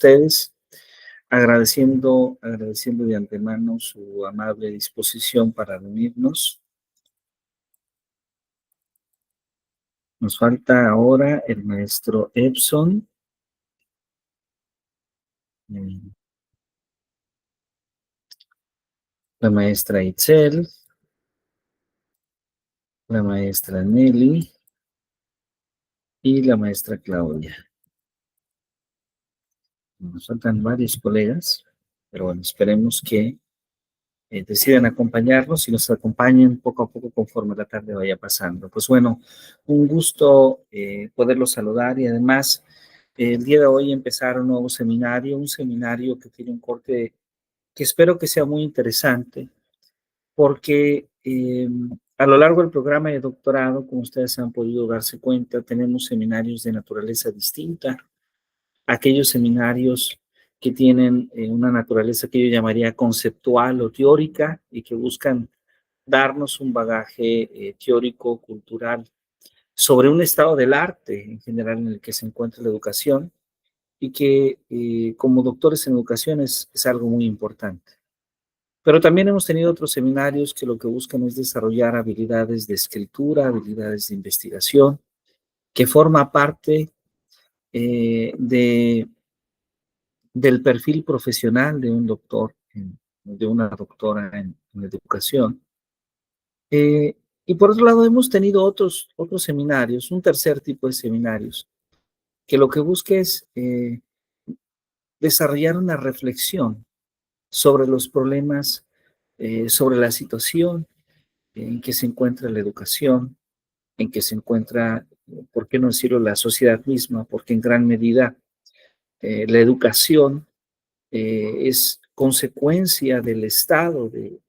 ustedes, agradeciendo de antemano su amable disposición para reunirnos. Nos falta ahora el maestro Epson, la maestra Itzel, la maestra Nelly y la maestra Claudia. Nos faltan varios colegas, pero bueno, esperemos que decidan acompañarnos y nos acompañen poco a poco conforme la tarde vaya pasando. Pues bueno, un gusto poderlos saludar y además el día de hoy empezar un seminario que tiene un corte que espero que sea muy interesante, porque a lo largo del programa de doctorado, como ustedes han podido darse cuenta, tenemos seminarios de naturaleza distinta, aquellos seminarios que tienen una naturaleza que yo llamaría conceptual o teórica y que buscan darnos un bagaje teórico, cultural, sobre un estado del arte en general en el que se encuentra la educación y que como doctores en educación es algo muy importante. Pero también hemos tenido otros seminarios que lo que buscan es desarrollar habilidades de escritura, habilidades de investigación, que forma parte del perfil profesional de un doctor, de una doctora en educación. Y por otro lado, hemos tenido otros seminarios, un tercer tipo de seminarios, que lo que busca es desarrollar una reflexión sobre los problemas, sobre la situación en que se encuentra la educación, en que se encuentra, por qué no decirlo, la sociedad misma, porque en gran medida la educación es consecuencia del estado de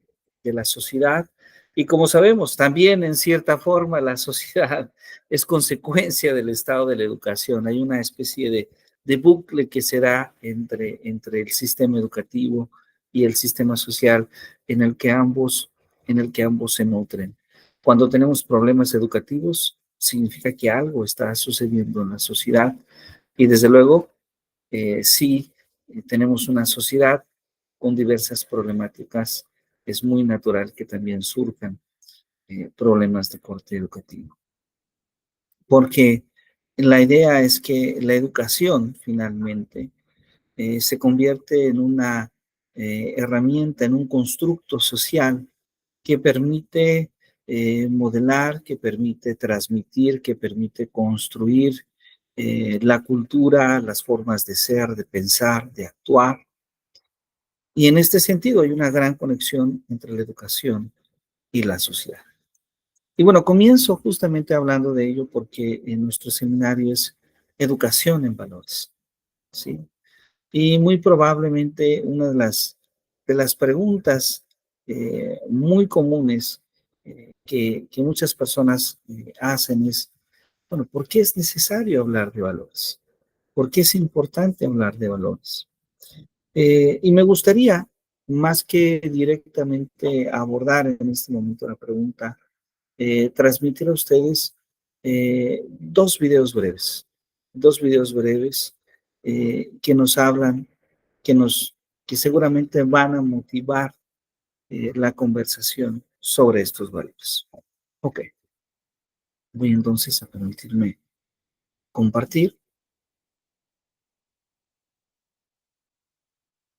la sociedad. Y como sabemos, también en cierta forma la sociedad es consecuencia del estado de la educación. Hay una especie de bucle que se da entre el sistema educativo y el sistema social en el que ambos se nutren. Cuando tenemos problemas educativos, significa que algo está sucediendo en la sociedad y desde luego, sí, tenemos una sociedad con diversas problemáticas. Es muy natural que también surjan problemas de corte educativo. Porque la idea es que la educación finalmente se convierte en una herramienta, en un constructo social que permite modelar, que permite transmitir, que permite construir la cultura, las formas de ser, de pensar, de actuar. Y en este sentido hay una gran conexión entre la educación y la sociedad. Y bueno, comienzo justamente hablando de ello porque en nuestro seminario es educación en valores, ¿sí? Y muy probablemente una de las preguntas muy comunes que muchas personas hacen es, bueno, ¿por qué es necesario hablar de valores? ¿Por qué es importante hablar de valores? Y me gustaría, más que directamente abordar en este momento la pregunta, transmitir a ustedes dos videos breves que nos hablan, que, nos, que seguramente van a motivar la conversación sobre estos valores. Ok, voy entonces a permitirme compartir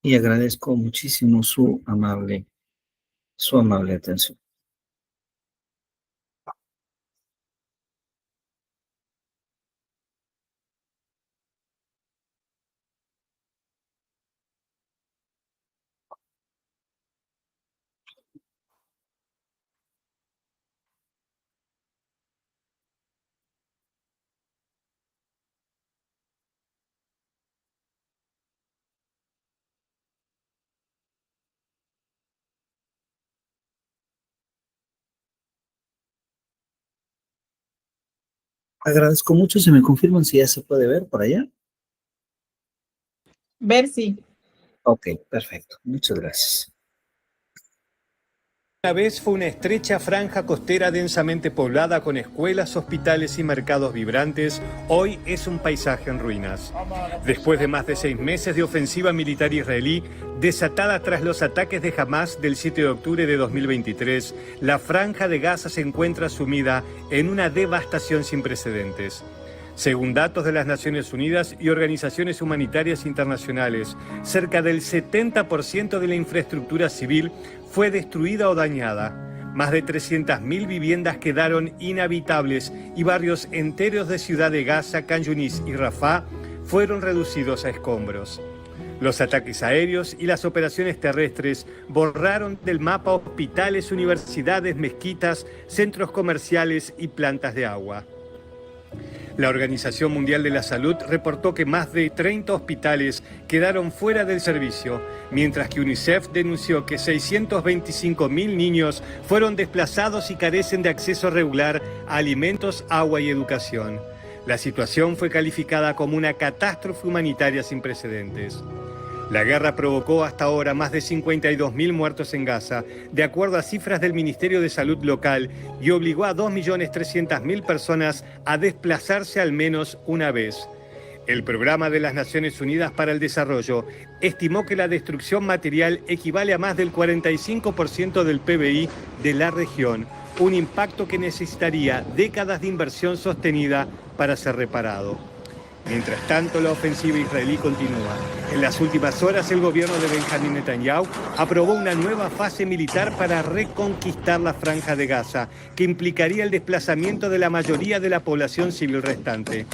y agradezco muchísimo su amable atención. Agradezco mucho, si me confirman si ya se puede ver por allá. Ver, sí. Ok, perfecto. Muchas gracias. Una vez fue una estrecha franja costera densamente poblada con escuelas, hospitales y mercados vibrantes, hoy es un paisaje en ruinas. Después de más de 6 meses de ofensiva militar israelí, desatada tras los ataques de Hamás del 7 de octubre de 2023, la franja de Gaza se encuentra sumida en una devastación sin precedentes. Según datos de las Naciones Unidas y organizaciones humanitarias internacionales, cerca del 70% de la infraestructura civil fue destruida o dañada. Más de 300.000 viviendas quedaron inhabitables y barrios enteros de Ciudad de Gaza, Khan Yunis y Rafah fueron reducidos a escombros. Los ataques aéreos y las operaciones terrestres borraron del mapa hospitales, universidades, mezquitas, centros comerciales y plantas de agua. La Organización Mundial de la Salud reportó que más de 30 hospitales quedaron fuera del servicio, mientras que UNICEF denunció que 625.000 niños fueron desplazados y carecen de acceso regular a alimentos, agua y educación. La situación fue calificada como una catástrofe humanitaria sin precedentes. La guerra provocó hasta ahora más de 52.000 muertos en Gaza, de acuerdo a cifras del Ministerio de Salud local, y obligó a 2.300.000 personas a desplazarse al menos una vez. El Programa de las Naciones Unidas para el Desarrollo estimó que la destrucción material equivale a más del 45% del PBI de la región, un impacto que necesitaría décadas de inversión sostenida para ser reparado. Mientras tanto, la ofensiva israelí continúa. En las últimas horas, el gobierno de Benjamín Netanyahu aprobó una nueva fase militar para reconquistar la franja de Gaza, que implicaría el desplazamiento de la mayoría de la población civil restante.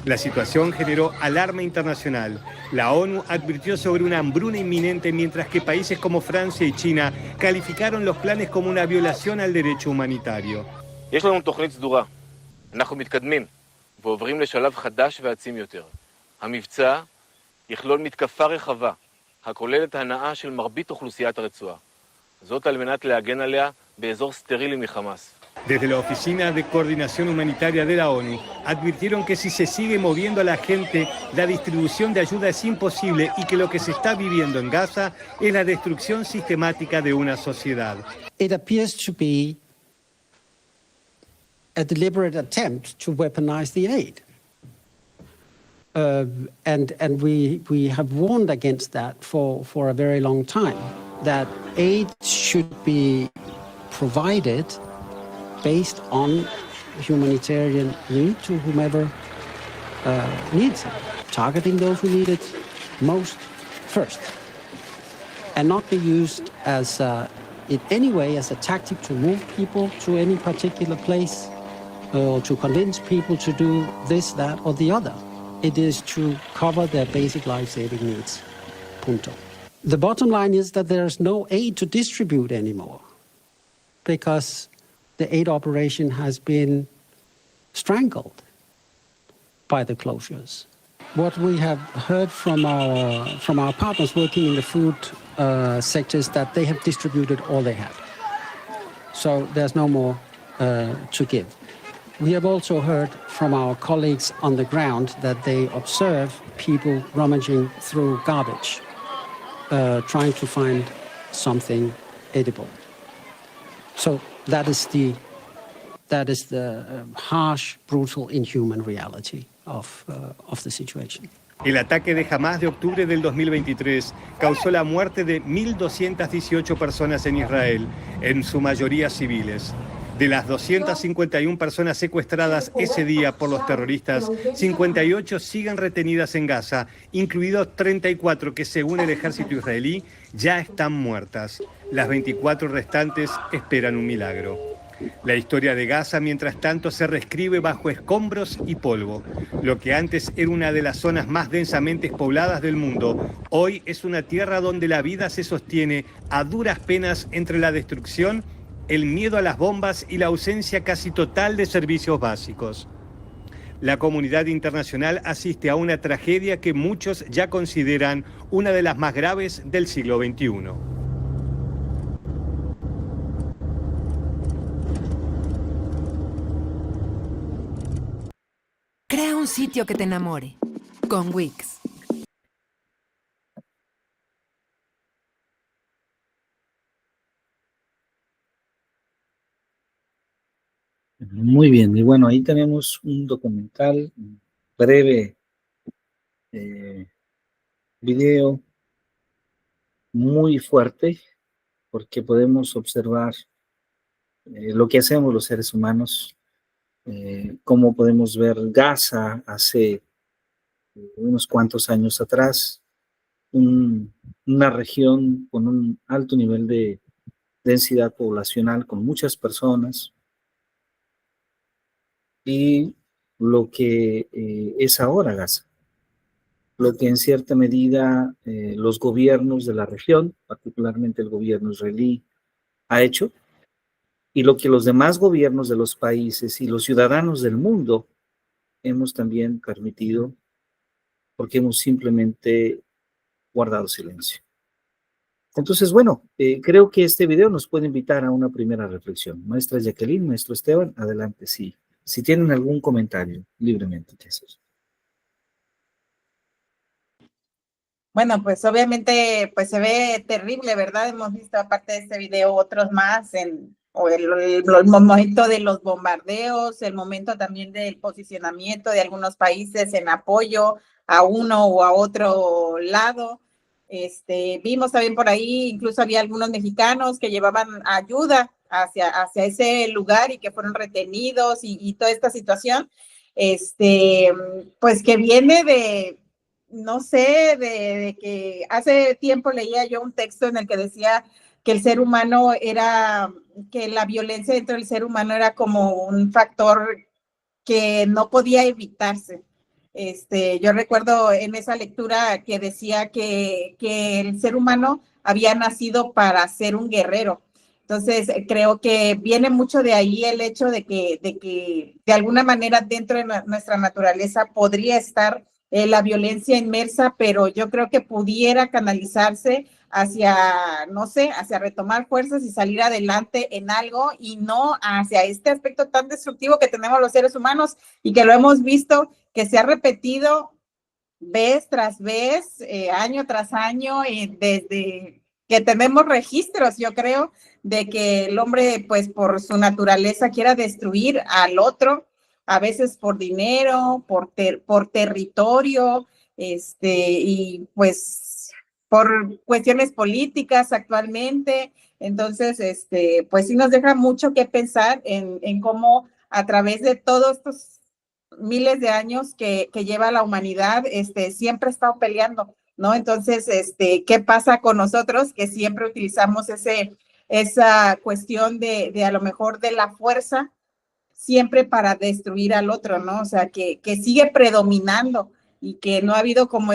La situación generó alarma internacional. La ONU advirtió sobre una hambruna inminente, mientras que países como Francia y China calificaron los planes como una violación al derecho humanitario. יש לנו תוכנית סדורה. אנחנו מתקדמים ועוברים לשלב חדש ועצים יותר. המבצע יכלול מתקפה רחבה, הכוללת הנאה של מרבית אוכלוסיית הרצועה. זאת על מנת להגן עליה באזור סטרילי מחמאס. Desde la Oficina de Coordinación Humanitaria de la ONU, advirtieron que si se sigue moviendo a la gente, la distribución de ayuda es imposible y que lo que se está viviendo en Gaza es la destrucción sistemática de una sociedad. It appears to be a deliberate attempt to weaponize the aid. And we have warned against that for a very long time, that aid should be provided based on humanitarian need to whomever needs it, targeting those who need it most first, and not be used as in any way as a tactic to move people to any particular place or to convince people to do this, that, or the other. It is to cover their basic life-saving needs. Punto. The bottom line is that there is no aid to distribute anymore because the aid operation has been strangled by the closures. What we have heard from our partners working in the food sector is that they have distributed all they had. So there's no more to give. We have also heard from our colleagues on the ground that they observe people rummaging through garbage, trying to find something edible. So that is the harsh, brutal, inhuman reality of the situation. El ataque de Hamás de octubre del 2023 causó la muerte de 1.218 personas en Israel, en su mayoría civiles. De las 251 personas secuestradas ese día por los terroristas, 58 siguen retenidas en Gaza, incluidos 34 que, según el ejército israelí, ya están muertas. Las 24 restantes esperan un milagro. La historia de Gaza, mientras tanto, se reescribe bajo escombros y polvo. Lo que antes era una de las zonas más densamente pobladas del mundo, hoy es una tierra donde la vida se sostiene a duras penas entre la destrucción, el miedo a las bombas y la ausencia casi total de servicios básicos. La comunidad internacional asiste a una tragedia que muchos ya consideran una de las más graves del siglo XXI. Crea un sitio que te enamore con Wix. Muy bien, y bueno, ahí tenemos un documental, un breve video muy fuerte, porque podemos observar lo que hacemos los seres humanos, cómo podemos ver Gaza hace unos cuantos años atrás, una región con un alto nivel de densidad poblacional, con muchas personas, y lo que es ahora Gaza, lo que en cierta medida los gobiernos de la región, particularmente el gobierno israelí, ha hecho, y lo que los demás gobiernos de los países y los ciudadanos del mundo hemos también permitido, porque hemos simplemente guardado silencio. Entonces, bueno, creo que este video nos puede invitar a una primera reflexión. Maestra Jacqueline, maestro Esteban, adelante, sí. Si tienen algún comentario, libremente, Jesús. Bueno, pues obviamente pues se ve terrible, ¿verdad? Hemos visto aparte de este video otros más el momento de los bombardeos, el momento también del posicionamiento de algunos países en apoyo a uno o a otro lado. Vimos también por ahí, incluso había algunos mexicanos que llevaban ayuda hacia ese lugar y que fueron retenidos y toda esta situación, pues que viene de, no sé, de que hace tiempo leía yo un texto en el que decía que el ser humano era, que la violencia dentro del ser humano era como un factor que no podía evitarse. Yo recuerdo en esa lectura que decía que el ser humano había nacido para ser un guerrero. Entonces, creo que viene mucho de ahí el hecho de que de alguna manera dentro de nuestra naturaleza podría estar la violencia inmersa, pero yo creo que pudiera canalizarse hacia, no sé, hacia retomar fuerzas y salir adelante en algo y no hacia este aspecto tan destructivo que tenemos los seres humanos y que lo hemos visto, que se ha repetido vez tras vez, año tras año, desde que tenemos registros, yo creo, de que el hombre, pues por su naturaleza, quiera destruir al otro, a veces por dinero, por territorio, y pues por cuestiones políticas actualmente. Entonces, pues sí nos deja mucho que pensar en cómo a través de todos estos miles de años que lleva la humanidad, siempre ha estado peleando, ¿no? Entonces, ¿qué pasa con nosotros que siempre utilizamos esa cuestión de a lo mejor de la fuerza siempre para destruir al otro, ¿no? O sea, que sigue predominando y que no ha habido como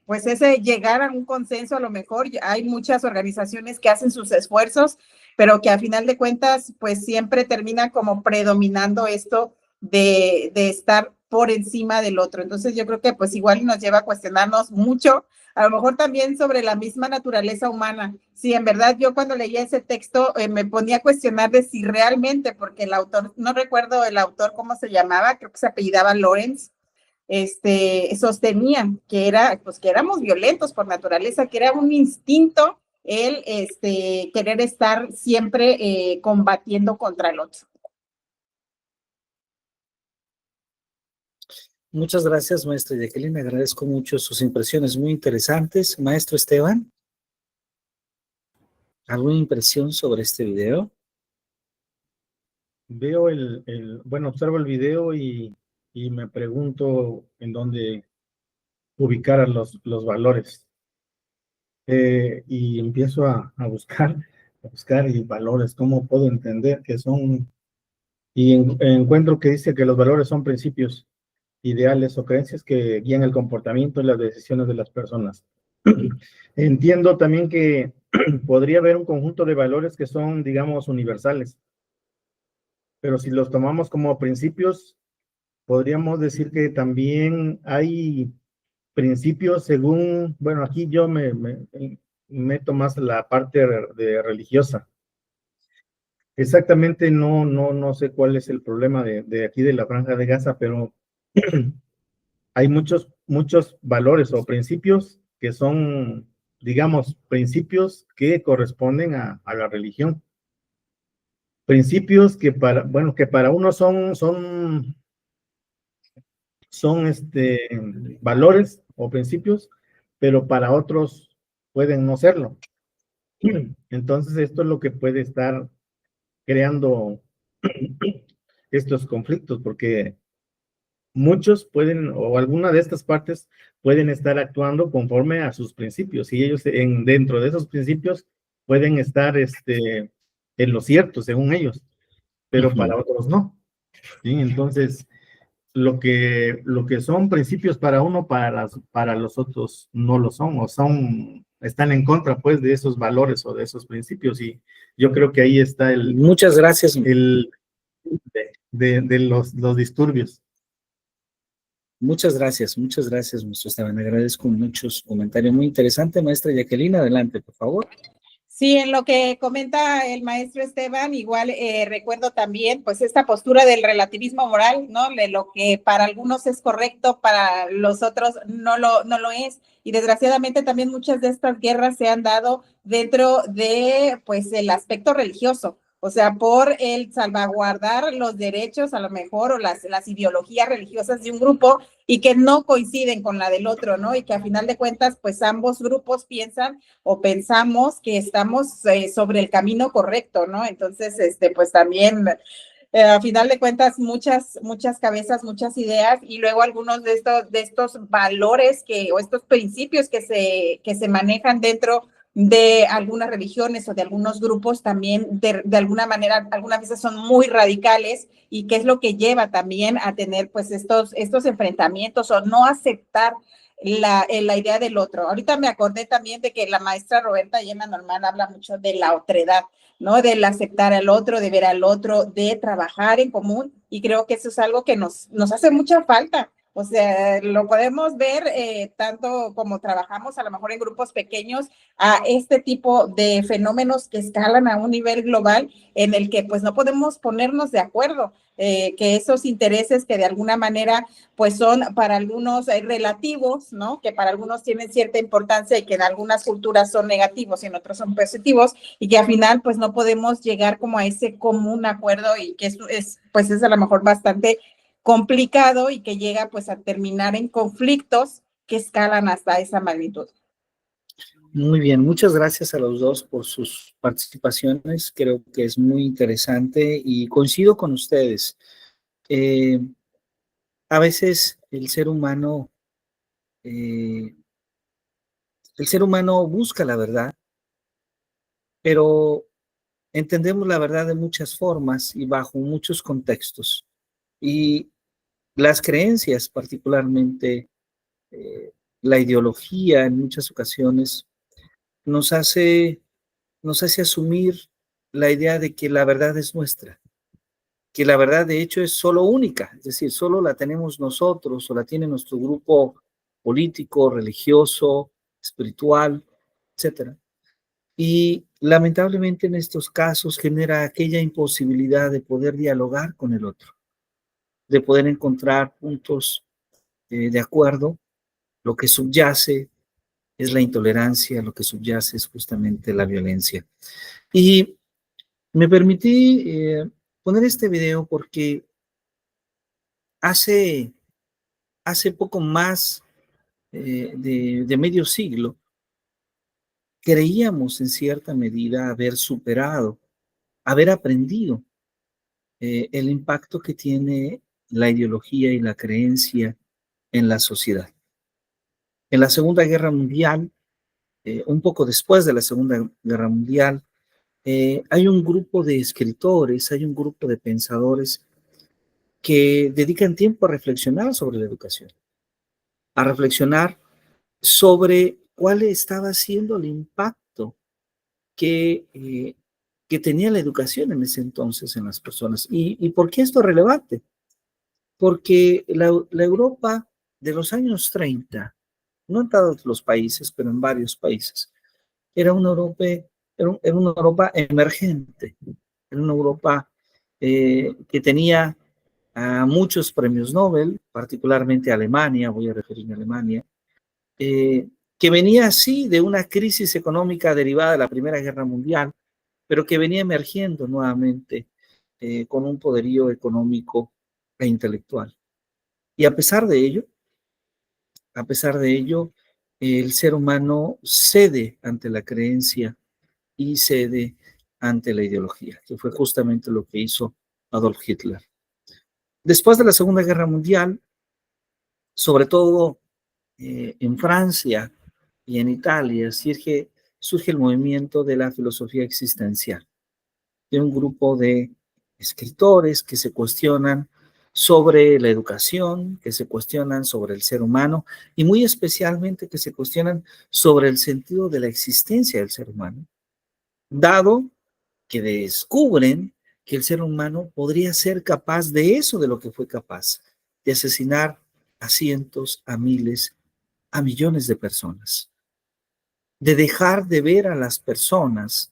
pues ese llegar a un consenso. A lo mejor hay muchas organizaciones que hacen sus esfuerzos, pero que a final de cuentas, pues siempre termina como predominando esto de estar por encima del otro. Entonces yo creo que pues igual nos lleva a cuestionarnos mucho, a lo mejor también sobre la misma naturaleza humana. Sí, en verdad yo cuando leía ese texto me ponía a cuestionar de si realmente, porque el autor, no recuerdo el autor cómo se llamaba, creo que se apellidaba Lawrence, sostenía que pues que éramos violentos por naturaleza, que era un instinto el querer estar siempre combatiendo contra el otro. Muchas gracias, maestra Jacqueline. Agradezco mucho sus impresiones muy interesantes. Maestro Esteban, ¿alguna impresión sobre este video? Veo bueno, observo el video y me pregunto en dónde ubicar a los valores. Y empiezo a buscar y valores, cómo puedo entender que son, y encuentro que dice que los valores son principios, ideales o creencias que guían el comportamiento y las decisiones de las personas. Entiendo también que podría haber un conjunto de valores que son, digamos, universales, pero si los tomamos como principios, podríamos decir que también hay principios según, bueno, aquí yo me meto más la parte de religiosa. Exactamente no sé cuál es el problema de aquí de la Franja de Gaza, pero hay muchos valores o principios que son, digamos, principios que corresponden a la religión. principios que que para unos son valores o principios, pero para otros pueden no serlo. Entonces, esto es lo que puede estar creando estos conflictos, porque muchos pueden, o alguna de estas partes pueden estar actuando conforme a sus principios, y ellos dentro de esos principios pueden estar en lo cierto, según ellos, pero para otros no. ¿Sí? Entonces, lo que son principios para uno, para los otros no lo son, o están en contra, pues, de esos valores o de esos principios, y yo creo que ahí está Muchas gracias. de los disturbios. Muchas gracias, maestro Esteban. Agradezco mucho su comentario muy interesante. Maestra Jacqueline, adelante, por favor. Sí, en lo que comenta el maestro Esteban, igual recuerdo también pues esta postura del relativismo moral, ¿no? De lo que para algunos es correcto, para los otros no lo es. Y desgraciadamente también muchas de estas guerras se han dado dentro de pues el aspecto religioso. O sea, por el salvaguardar los derechos a lo mejor o las ideologías religiosas de un grupo y que no coinciden con la del otro, ¿no? Y que a final de cuentas, pues ambos grupos piensan o pensamos que estamos sobre el camino correcto, ¿no? Entonces, pues también, a final de cuentas, muchas cabezas, muchas ideas, y luego algunos de estos valores o estos principios que se manejan dentro de algunas religiones o de algunos grupos también de alguna manera, algunas veces son muy radicales, y qué es lo que lleva también a tener pues estos enfrentamientos o no aceptar la idea del otro. Ahorita me acordé también de que la maestra Roberta Yema Normal habla mucho de la otredad, ¿no? Del aceptar al otro, de ver al otro, de trabajar en común, y creo que eso es algo que nos hace mucha falta. O sea, lo podemos ver tanto como trabajamos a lo mejor en grupos pequeños, a este tipo de fenómenos que escalan a un nivel global en el que pues no podemos ponernos de acuerdo, que esos intereses que de alguna manera pues son para algunos relativos, ¿no? Que para algunos tienen cierta importancia y que en algunas culturas son negativos y en otros son positivos, y que al final pues no podemos llegar como a ese común acuerdo, y que pues es a lo mejor bastante complicado y que llega pues a terminar en conflictos que escalan hasta esa magnitud. Muy bien, muchas gracias a los dos por sus participaciones. Creo que es muy interesante y coincido con ustedes. A veces el ser humano busca la verdad, pero entendemos la verdad de muchas formas y bajo muchos contextos. Y las creencias, particularmente la ideología, en muchas ocasiones nos hace asumir la idea de que la verdad es nuestra, que la verdad de hecho es solo única, es decir, solo la tenemos nosotros o la tiene nuestro grupo político, religioso, espiritual, etcétera. Y lamentablemente en estos casos genera aquella imposibilidad de poder dialogar con el otro, de poder encontrar puntos de acuerdo. Lo que subyace es la intolerancia, lo que subyace es justamente la violencia. Y me permití poner este video porque hace poco más de medio siglo creíamos en cierta medida haber superado, haber aprendido el impacto que tiene la ideología y la creencia en la sociedad. En la Segunda Guerra Mundial, un poco después de la Segunda Guerra Mundial, hay un grupo de escritores, hay un grupo de pensadores que dedican tiempo a reflexionar sobre la educación, a reflexionar sobre cuál estaba siendo el impacto que tenía la educación en ese entonces en las personas. ¿Y por qué esto es relevante? Porque la Europa de los años 30, no en todos los países, pero en varios países, era una Europa emergente, era una Europa que tenía muchos premios Nobel, particularmente Alemania, voy a referirme a Alemania, que venía así de una crisis económica derivada de la Primera Guerra Mundial, pero que venía emergiendo nuevamente con un poderío económico e intelectual. Y a pesar de ello, el ser humano cede ante la creencia y cede ante la ideología, que fue justamente lo que hizo Adolf Hitler. Después de la Segunda Guerra Mundial, sobre todo en Francia y en Italia, surge el movimiento de la filosofía existencial, de un grupo de escritores que se cuestionan sobre la educación, que se cuestionan sobre el ser humano y muy especialmente que se cuestionan sobre el sentido de la existencia del ser humano, dado que descubren que el ser humano podría ser capaz de eso, de lo que fue capaz, de asesinar a cientos, a miles, a millones de personas, de dejar de ver a las personas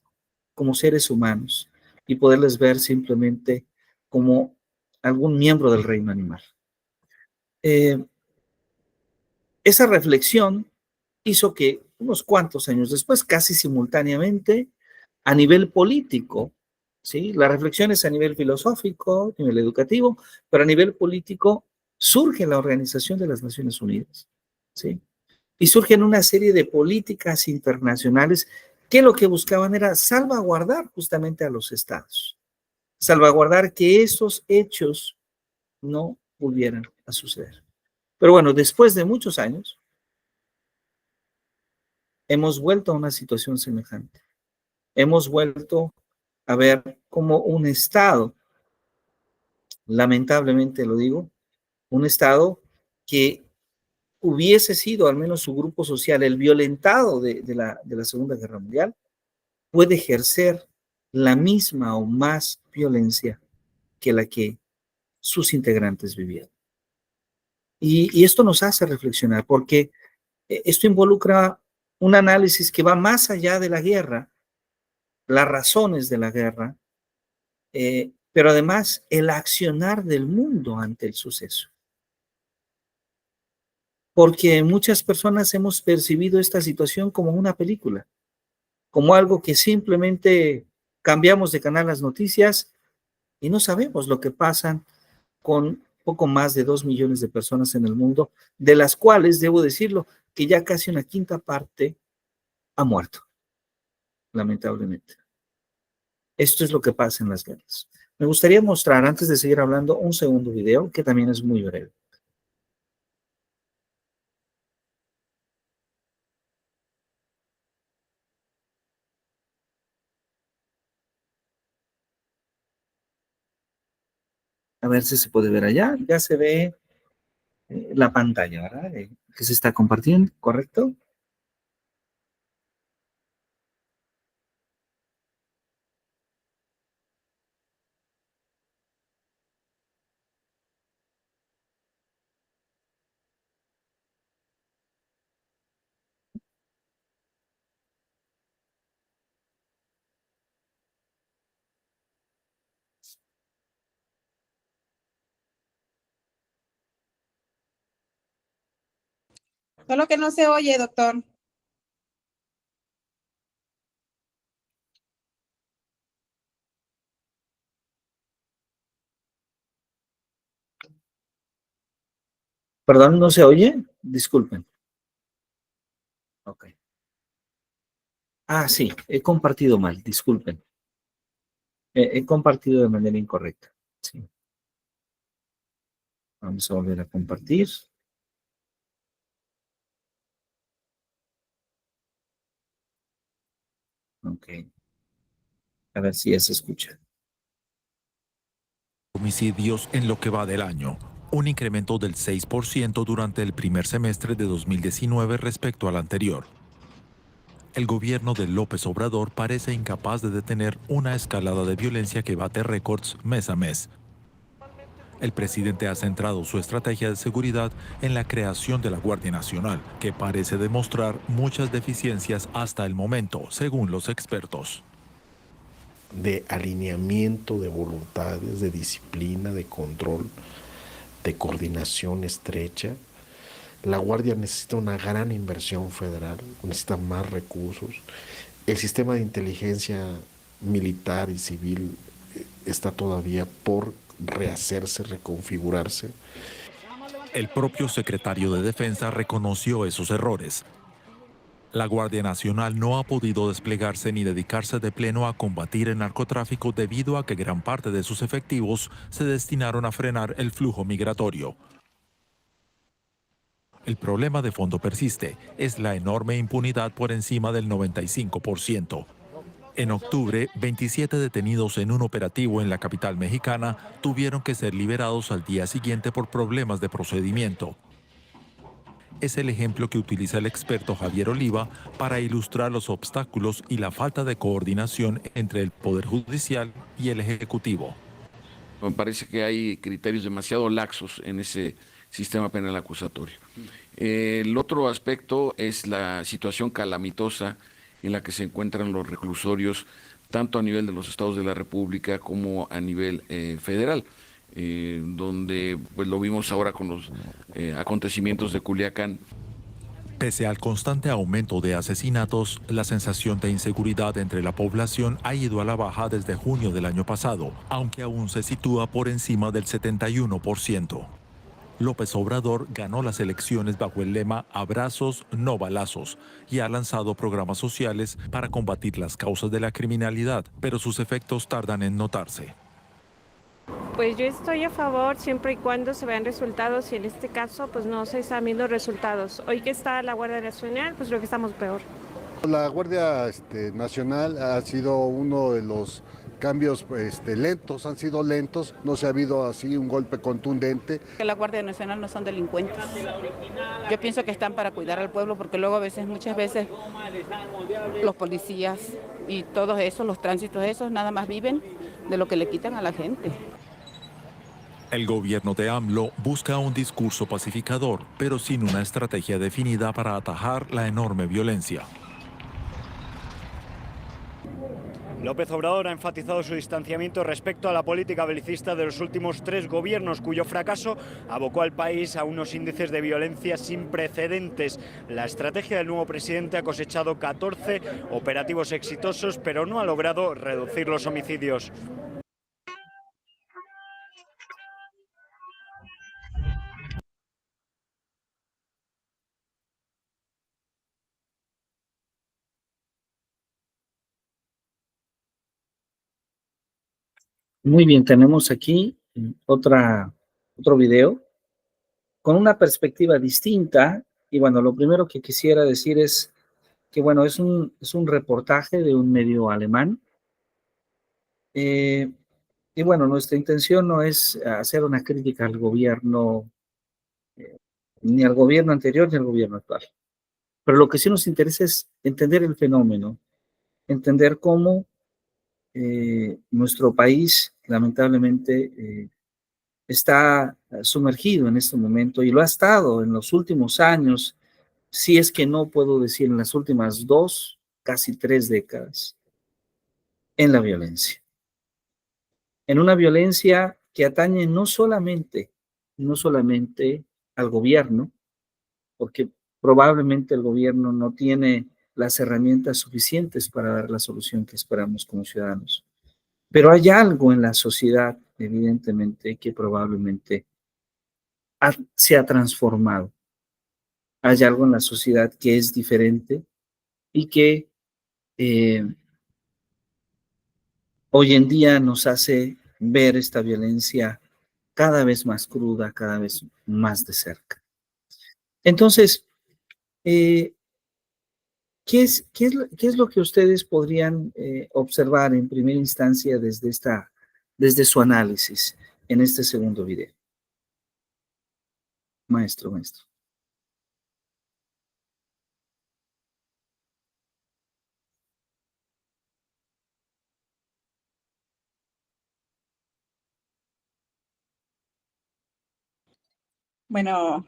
como seres humanos y poderles ver simplemente como algún miembro del reino animal. Esa reflexión hizo que unos cuantos años después, casi simultáneamente, a nivel político, ¿sí? La reflexión es a nivel filosófico, a nivel educativo, pero a nivel político surge la Organización de las Naciones Unidas, ¿sí? Y surgen una serie de políticas internacionales que lo que buscaban era salvaguardar justamente a los estados, salvaguardar que esos hechos no volvieran a suceder. Pero bueno, después de muchos años, hemos vuelto a una situación semejante. Hemos vuelto a ver como un Estado, lamentablemente lo digo, un Estado que hubiese sido al menos su grupo social el violentado de la Segunda Guerra Mundial, puede ejercer la misma o más violencia que la que sus integrantes vivieron. Y esto nos hace reflexionar porque esto involucra un análisis que va más allá de la guerra, las razones de la guerra, pero además el accionar del mundo ante el suceso. Porque muchas personas hemos percibido esta situación como una película, como algo que simplemente cambiamos de canal las noticias y no sabemos lo que pasa con poco más de 2 millones de personas en el mundo, de las cuales, debo decirlo, que ya casi una quinta parte ha muerto, lamentablemente. Esto es lo que pasa en las guerras. Me gustaría mostrar, antes de seguir hablando, un segundo video que también es muy breve. A ver si se puede ver allá. Ya se ve la pantalla, ¿verdad? Que se está compartiendo, ¿correcto? Solo que no se oye, doctor. Perdón, ¿no se oye? Disculpen. Ok. Ah, sí, he compartido mal, disculpen. He compartido de manera incorrecta. Sí. Vamos a volver a compartir. Ok. A ver si ya se escucha. Homicidios en lo que va del año, un incremento del 6% durante el primer semestre de 2019 respecto al anterior. El gobierno de López Obrador parece incapaz de detener una escalada de violencia que bate récords mes a mes. El presidente ha centrado su estrategia de seguridad en la creación de la Guardia Nacional, que parece demostrar muchas deficiencias hasta el momento, según los expertos. De alineamiento de voluntades, de disciplina, de control, de coordinación estrecha. La Guardia necesita una gran inversión federal, necesita más recursos. El sistema de inteligencia militar y civil está todavía por rehacerse, reconfigurarse. El propio secretario de Defensa reconoció esos errores. La Guardia Nacional no ha podido desplegarse ni dedicarse de pleno a combatir el narcotráfico debido a que gran parte de sus efectivos se destinaron a frenar el flujo migratorio. El problema de fondo persiste, es la enorme impunidad por encima del 95%. En octubre, 27 detenidos en un operativo en la capital mexicana tuvieron que ser liberados al día siguiente por problemas de procedimiento. Es el ejemplo que utiliza el experto Javier Oliva para ilustrar los obstáculos y la falta de coordinación entre el Poder Judicial y el Ejecutivo. Me parece que hay criterios demasiado laxos en ese sistema penal acusatorio. El otro aspecto es la situación calamitosa en la que se encuentran los reclusorios, tanto a nivel de los estados de la República como a nivel federal, donde pues lo vimos ahora con los acontecimientos de Culiacán. Pese al constante aumento de asesinatos, la sensación de inseguridad entre la población ha ido a la baja desde junio del año pasado, aunque aún se sitúa por encima del 71%. López Obrador ganó las elecciones bajo el lema "Abrazos, no balazos" y ha lanzado programas sociales para combatir las causas de la criminalidad, pero sus efectos tardan en notarse. Pues yo estoy a favor siempre y cuando se vean resultados y en este caso pues no se están viendo resultados. Hoy que está la Guardia Nacional, pues creo que estamos peor. La Guardia Nacional ha sido uno de los cambios lentos, han sido lentos, no se ha habido así un golpe contundente. Que la Guardia Nacional no son delincuentes. Yo pienso que están para cuidar al pueblo porque luego muchas veces los policías y todos esos, los tránsitos esos, nada más viven de lo que le quitan a la gente. El gobierno de AMLO busca un discurso pacificador, pero sin una estrategia definida para atajar la enorme violencia. López Obrador ha enfatizado su distanciamiento respecto a la política belicista de los últimos 3 gobiernos, cuyo fracaso abocó al país a unos índices de violencia sin precedentes. La estrategia del nuevo presidente ha cosechado 14 operativos exitosos, pero no ha logrado reducir los homicidios. Muy bien, tenemos aquí otro video con una perspectiva distinta. Y bueno, lo primero que quisiera decir es que, bueno, es un reportaje de un medio alemán. Y bueno, nuestra intención no es hacer una crítica al gobierno, ni al gobierno anterior ni al gobierno actual. Pero lo que sí nos interesa es entender el fenómeno, entender cómo nuestro país lamentablemente está sumergido en este momento y lo ha estado en los últimos años, si es que no puedo decir en las últimas 2, casi 3 décadas, en la violencia. En una violencia que atañe no solamente al gobierno, porque probablemente el gobierno no tiene las herramientas suficientes para dar la solución que esperamos como ciudadanos. Pero hay algo en la sociedad, evidentemente, que probablemente se ha transformado. Hay algo en la sociedad que es diferente y que hoy en día nos hace ver esta violencia cada vez más cruda, cada vez más de cerca. Entonces, ¿qué es lo que ustedes podrían observar en primera instancia desde su análisis en este segundo video? Maestro. Bueno,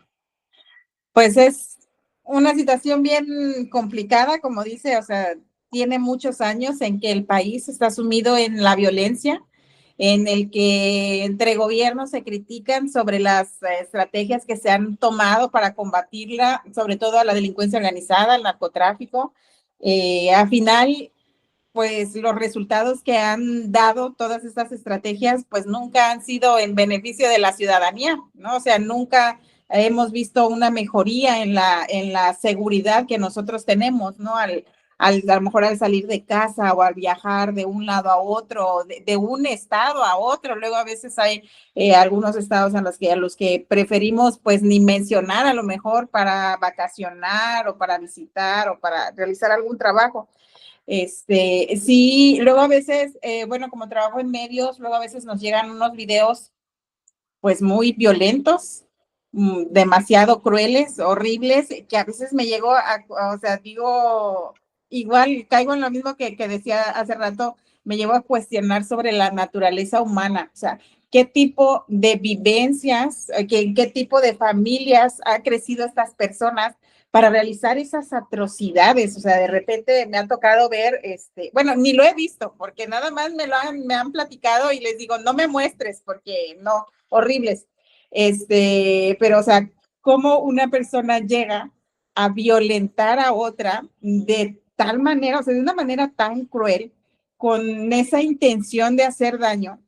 pues es una situación bien complicada, como dice, o sea, tiene muchos años en que el país está sumido en la violencia, en el que entre gobiernos se critican sobre las estrategias que se han tomado para combatirla, sobre todo a la delincuencia organizada, al narcotráfico. Al final, pues los resultados que han dado todas estas estrategias, pues nunca han sido en beneficio de la ciudadanía, ¿no? O sea, nunca hemos visto una mejoría en la seguridad que nosotros tenemos, ¿no? A lo mejor al salir de casa o al viajar de un lado a otro, de un estado a otro. Luego a veces hay algunos estados a los que preferimos pues ni mencionar, a lo mejor para vacacionar o para visitar o para realizar algún trabajo. Sí, luego a veces, bueno, como trabajo en medios, luego a veces nos llegan unos videos pues muy violentos, demasiado crueles, horribles, que a veces me llego o sea, digo, igual caigo en lo mismo que decía hace rato, me llevo a cuestionar sobre la naturaleza humana, o sea, qué tipo de vivencias, qué tipo de familias han crecido estas personas para realizar esas atrocidades. O sea, de repente me ha tocado ver, bueno, ni lo he visto, porque nada más me han platicado y les digo, no me muestres, porque no, horribles. Pero, o sea, cómo una persona llega a violentar a otra de tal manera, o sea, de una manera tan cruel, con esa intención de hacer daño,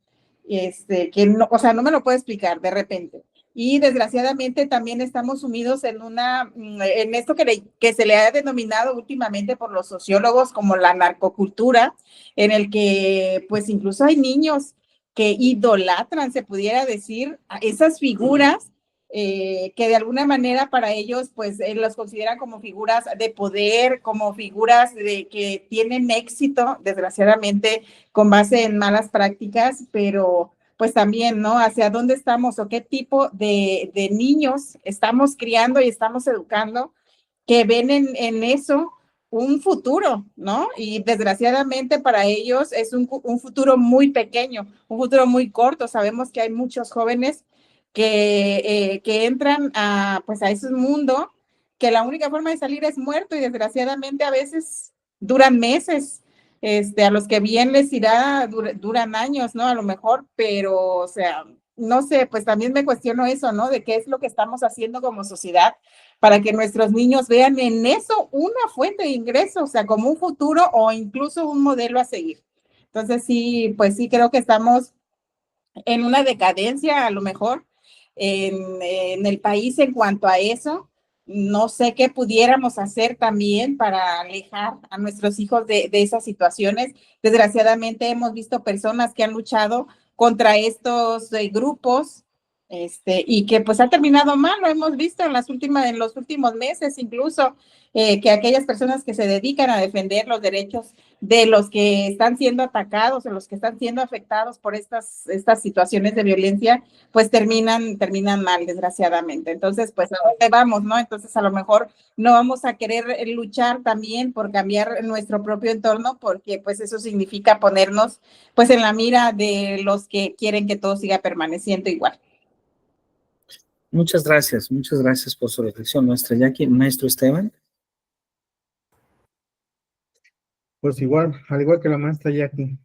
que no, o sea, no me lo puedo explicar de repente. Y desgraciadamente también estamos sumidos en esto que se le ha denominado últimamente por los sociólogos como la narcocultura, en el que pues incluso hay niños que idolatran, se pudiera decir, a esas figuras que de alguna manera para ellos pues los consideran como figuras de poder, como figuras que tienen éxito, desgraciadamente con base en malas prácticas, pero pues también, ¿no? Hacia dónde estamos o qué tipo de niños estamos criando y estamos educando que ven en eso un futuro, ¿no? Y desgraciadamente para ellos es un futuro muy pequeño, un futuro muy corto. Sabemos que hay muchos jóvenes que entran pues a ese mundo, que la única forma de salir es muerto y desgraciadamente a veces duran meses. A los que bien les irá, duran años, ¿no? A lo mejor, pero, o sea, no sé, pues también me cuestiono eso, ¿no? De qué es lo que estamos haciendo como sociedad para que nuestros niños vean en eso una fuente de ingreso, o sea, como un futuro o incluso un modelo a seguir. Entonces, sí, pues sí, creo que estamos en una decadencia, a lo mejor, en el país en cuanto a eso. No sé qué pudiéramos hacer también para alejar a nuestros hijos de esas situaciones. Desgraciadamente hemos visto personas que han luchado contra estos grupos, y que pues ha terminado mal. Lo hemos visto en los últimos meses, incluso que aquellas personas que se dedican a defender los derechos de los que están siendo atacados o los que están siendo afectados por estas situaciones de violencia, pues terminan mal, desgraciadamente. Entonces, pues a dónde vamos, ¿no? Entonces, a lo mejor no vamos a querer luchar también por cambiar nuestro propio entorno, porque pues eso significa ponernos pues en la mira de los que quieren que todo siga permaneciendo igual. Muchas gracias por su reflexión, maestra Jackie. Maestro Esteban. Pues igual, al igual que la maestra Jackie,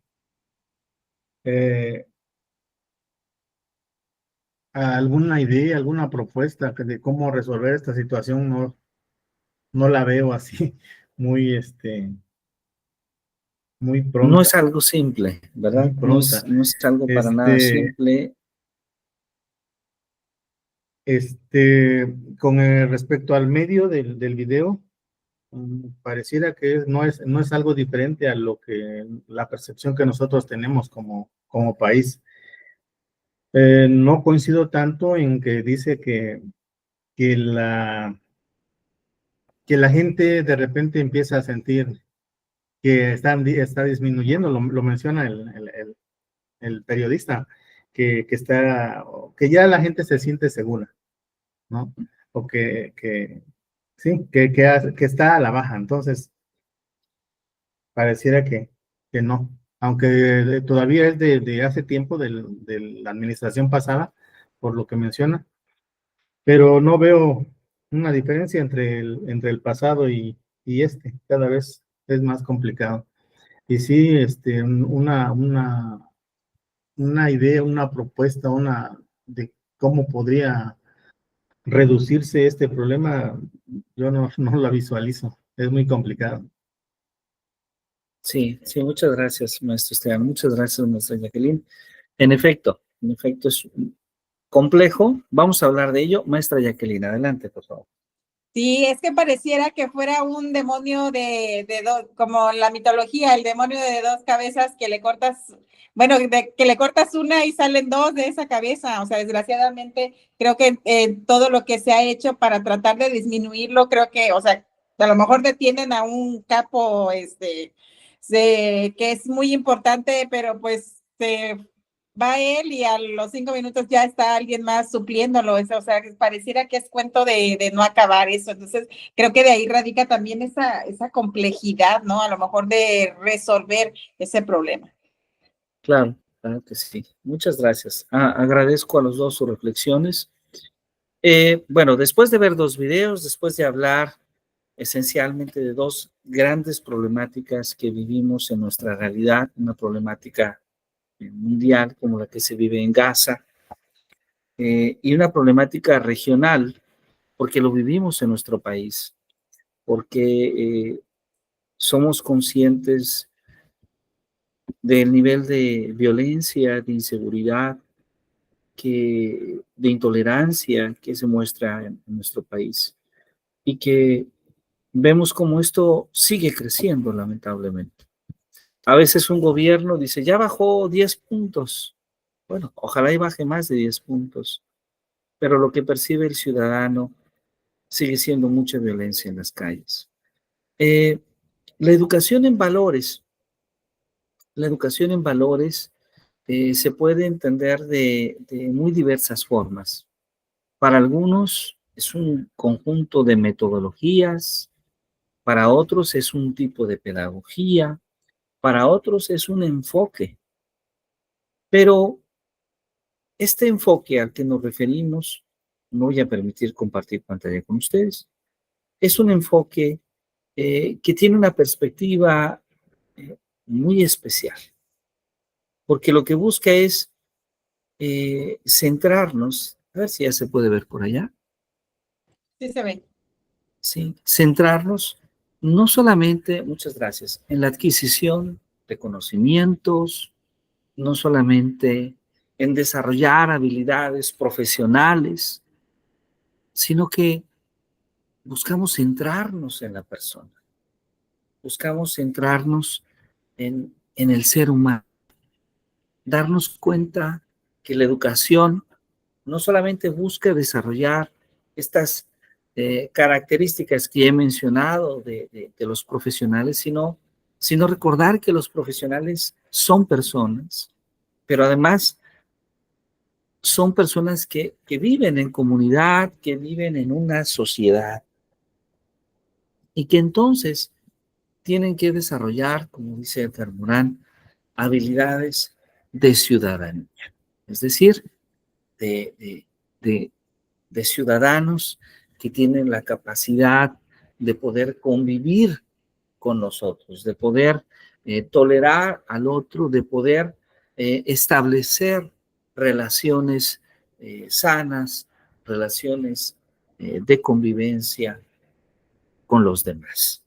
alguna idea, alguna propuesta de cómo resolver esta situación, no la veo así muy, muy pronta. No es algo simple, ¿verdad? No es algo para nada simple. Con respecto al medio del video, pareciera que no es algo diferente a la percepción que nosotros tenemos como país. No coincido tanto en que dice que la gente de repente empieza a sentir que está disminuyendo, lo menciona el periodista, que ya la gente se siente segura, ¿no? O sí, que está a la baja. Entonces, pareciera que no, aunque todavía es de hace tiempo, de la administración pasada, por lo que menciona, pero no veo una diferencia entre el pasado y cada vez es más complicado. Y sí, una idea, una propuesta, de cómo podría reducirse este problema, yo no la visualizo, es muy complicado. Sí, sí, muchas gracias, maestro Esteban. Muchas gracias, maestra Jacqueline. En efecto es complejo. Vamos a hablar de ello. Maestra Jacqueline, adelante, por favor. Sí, es que pareciera que fuera un demonio como la mitología, el demonio de dos cabezas que le cortas, bueno, que le cortas una y salen dos de esa cabeza. O sea, desgraciadamente, creo que todo lo que se ha hecho para tratar de disminuirlo, creo que, o sea, a lo mejor detienen a un capo, que es muy importante, pero pues va él y a los 5 minutos ya está alguien más supliéndolo. O sea, pareciera que es cuento de no acabar eso. Entonces, creo que de ahí radica también esa complejidad, ¿no? A lo mejor de resolver ese problema. Claro, claro que sí. Muchas gracias. Agradezco a los dos sus reflexiones. Bueno, después de ver 2 videos, después de hablar esencialmente de 2 grandes problemáticas que vivimos en nuestra realidad, una problemática mundial como la que se vive en Gaza, y una problemática regional, porque lo vivimos en nuestro país, porque somos conscientes del nivel de violencia, de inseguridad, de intolerancia que se muestra en nuestro país, y que vemos cómo esto sigue creciendo, lamentablemente. A veces un gobierno dice, ya bajó 10 puntos. Bueno, ojalá y baje más de 10 puntos, pero lo que percibe el ciudadano sigue siendo mucha violencia en las calles. La educación en valores, se puede entender de muy diversas formas. Para algunos es un conjunto de metodologías, para otros es un tipo de pedagogía, para otros es un enfoque. Pero este enfoque al que nos referimos, no voy a permitir compartir pantalla con ustedes, es un enfoque que tiene una perspectiva muy especial, porque lo que busca es centrarnos, a ver si ya se puede ver por allá, Sí se ve. ¿sí? Centrarnos no solamente, muchas gracias, en la adquisición de conocimientos, no solamente en desarrollar habilidades profesionales, sino que buscamos centrarnos en la persona, buscamos centrarnos en el ser humano, darnos cuenta que la educación no solamente busca desarrollar estas características que he mencionado de los profesionales, sino recordar que los profesionales son personas, pero además son personas que viven en comunidad, que viven en una sociedad y que entonces tienen que desarrollar, como dice Edgar Morán, habilidades de ciudadanía, es decir, de, de, de ciudadanos que tienen la capacidad de poder convivir con nosotros, de poder tolerar al otro, de poder establecer relaciones sanas, relaciones de convivencia con los demás.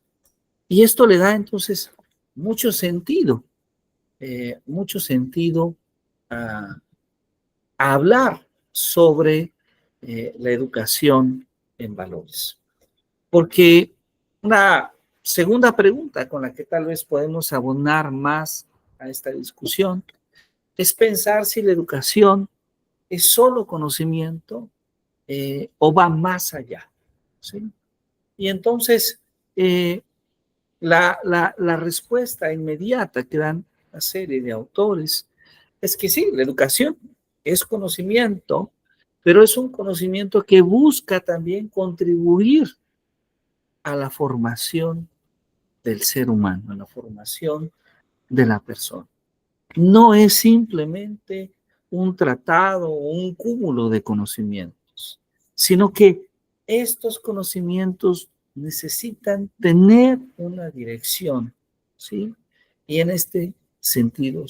Y esto le da entonces mucho sentido a hablar sobre la educación en valores. Porque una segunda pregunta con la que tal vez podemos abonar más a esta discusión es pensar si la educación es solo conocimiento o va más allá, ¿sí? Y entonces, la respuesta inmediata que dan una serie de autores es que sí, la educación es conocimiento, pero es un conocimiento que busca también contribuir a la formación del ser humano, a la formación de la persona. No es simplemente un tratado o un cúmulo de conocimientos, sino que estos conocimientos necesitan tener una dirección, ¿sí? Y en este sentido,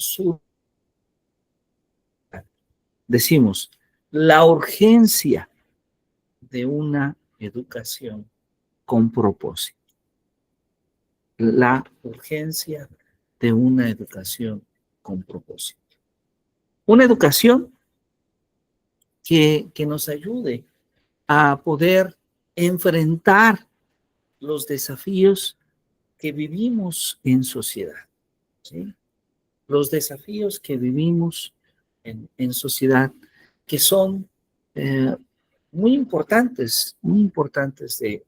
decimos, la urgencia de una educación con propósito. La urgencia de una educación con propósito. Una educación que nos ayude a poder enfrentar los desafíos que vivimos en sociedad, ¿sí? Los desafíos que vivimos en sociedad, que son muy importantes de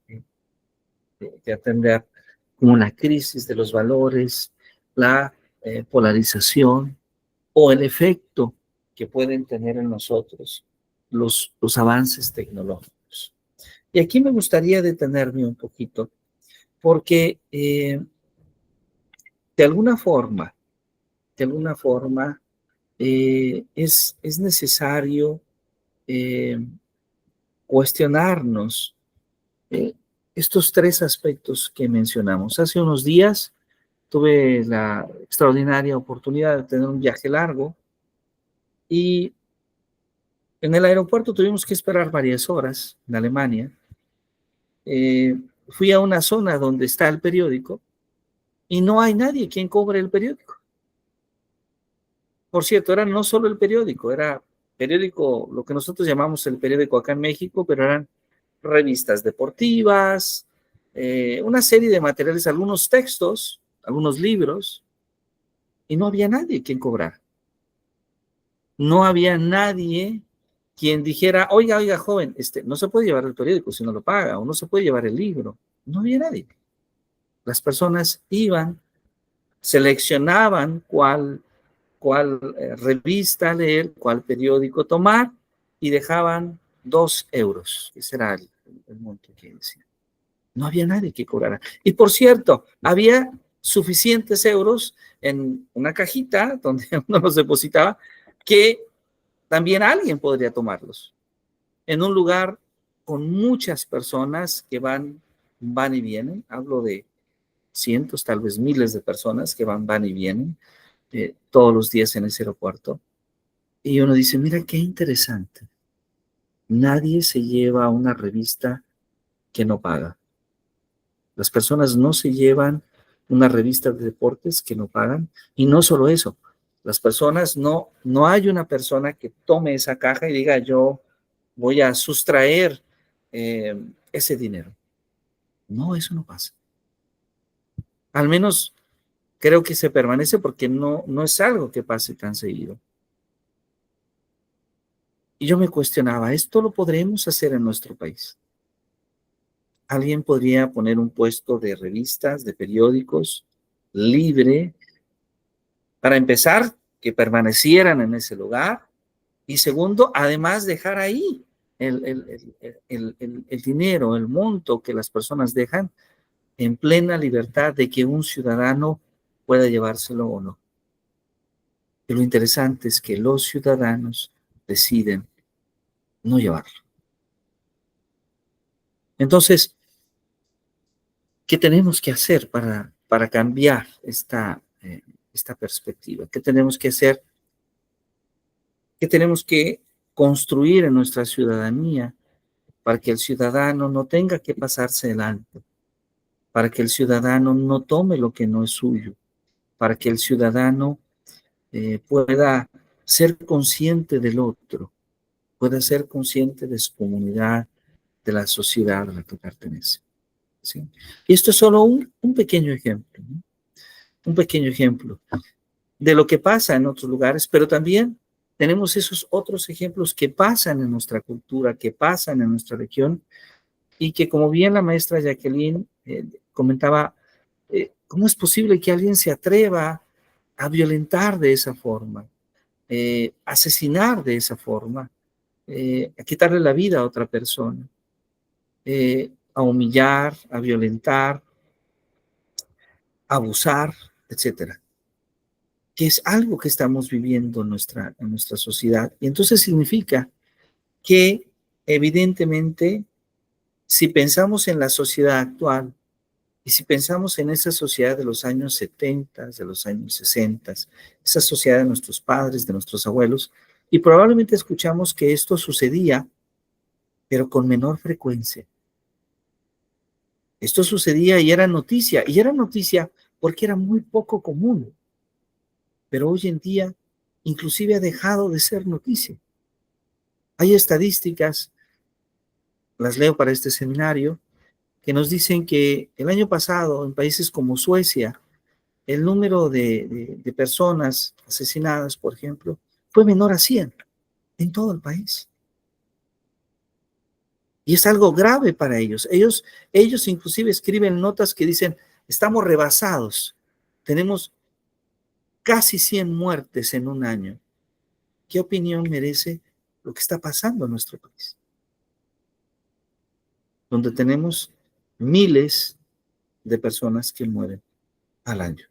atender, como la crisis de los valores, la polarización o el efecto que pueden tener en nosotros los avances tecnológicos. Y aquí me gustaría detenerme un poquito, porque de alguna forma, es necesario cuestionarnos estos tres aspectos que mencionamos. Hace unos días tuve la extraordinaria oportunidad de tener un viaje largo y en el aeropuerto tuvimos que esperar varias horas en Alemania. Fui a una zona donde está el periódico y no hay nadie quien cobre el periódico. Por cierto, era no solo el periódico, era periódico, lo que nosotros llamamos el periódico acá en México, pero eran revistas deportivas, una serie de materiales, algunos textos, algunos libros, y no había nadie quien cobrara. No había nadie quien dijera, oiga, joven, no se puede llevar el periódico si no lo paga, o no se puede llevar el libro. No había nadie. Las personas iban, seleccionaban cuál revista leer, cuál periódico tomar, y dejaban 2 euros. Ese era el monto que decía. No había nadie que cobrara. Y por cierto, había suficientes euros en una cajita donde uno los depositaba, que también alguien podría tomarlos. En un lugar con muchas personas que van y vienen, hablo de cientos, tal vez miles de personas que van y vienen todos los días en ese aeropuerto. Y uno dice, mira qué interesante. Nadie se lleva una revista que no paga. Las personas no se llevan una revista de deportes que no pagan. Y no solo eso, las personas no hay una persona que tome esa caja y diga, yo voy a sustraer ese dinero. No, eso no pasa. Al menos creo que se permanece porque no es algo que pase tan seguido. Y yo me cuestionaba, ¿esto lo podremos hacer en nuestro país? Alguien podría poner un puesto de revistas, de periódicos, libre, para empezar, que permanecieran en ese lugar, y segundo, además dejar ahí el dinero, el monto que las personas dejan en plena libertad de que un ciudadano pueda llevárselo o no. Y lo interesante es que los ciudadanos deciden no llevarlo. Entonces, ¿qué tenemos que hacer para cambiar esta perspectiva? ¿Qué tenemos que hacer? ¿Qué tenemos que construir en nuestra ciudadanía para que el ciudadano no tenga que pasarse el alto? Para que el ciudadano no tome lo que no es suyo, para que el ciudadano pueda ser consciente del otro, pueda ser consciente de su comunidad, de la sociedad a la que pertenece. ¿Sí? Y esto es solo un pequeño ejemplo, ¿no? Un pequeño ejemplo de lo que pasa en otros lugares, pero también tenemos esos otros ejemplos que pasan en nuestra cultura, que pasan en nuestra región, y que, como bien la maestra Jacqueline comentaba, ¿cómo es posible que alguien se atreva a violentar de esa forma, asesinar de esa forma, a quitarle la vida a otra persona, a humillar, a violentar, a abusar, etcétera? Que es algo que estamos viviendo en nuestra sociedad. Y entonces significa que, evidentemente, si pensamos en la sociedad actual, y si pensamos en esa sociedad de los años 70, de los años 60, esa sociedad de nuestros padres, de nuestros abuelos, y probablemente escuchamos que esto sucedía, pero con menor frecuencia. Esto sucedía y era noticia porque era muy poco común. pero hoy en día inclusive ha dejado de ser noticia. Hay estadísticas, las leo para este seminario, que nos dicen que el año pasado en países como Suecia, el número de personas asesinadas, por ejemplo, fue menor a 100 en todo el país. Y es algo grave para ellos. Ellos inclusive escriben notas que dicen, estamos rebasados, tenemos casi 100 muertes en un año. ¿Qué opinión merece lo que está pasando en nuestro país? Donde tenemos miles de personas que mueren al año,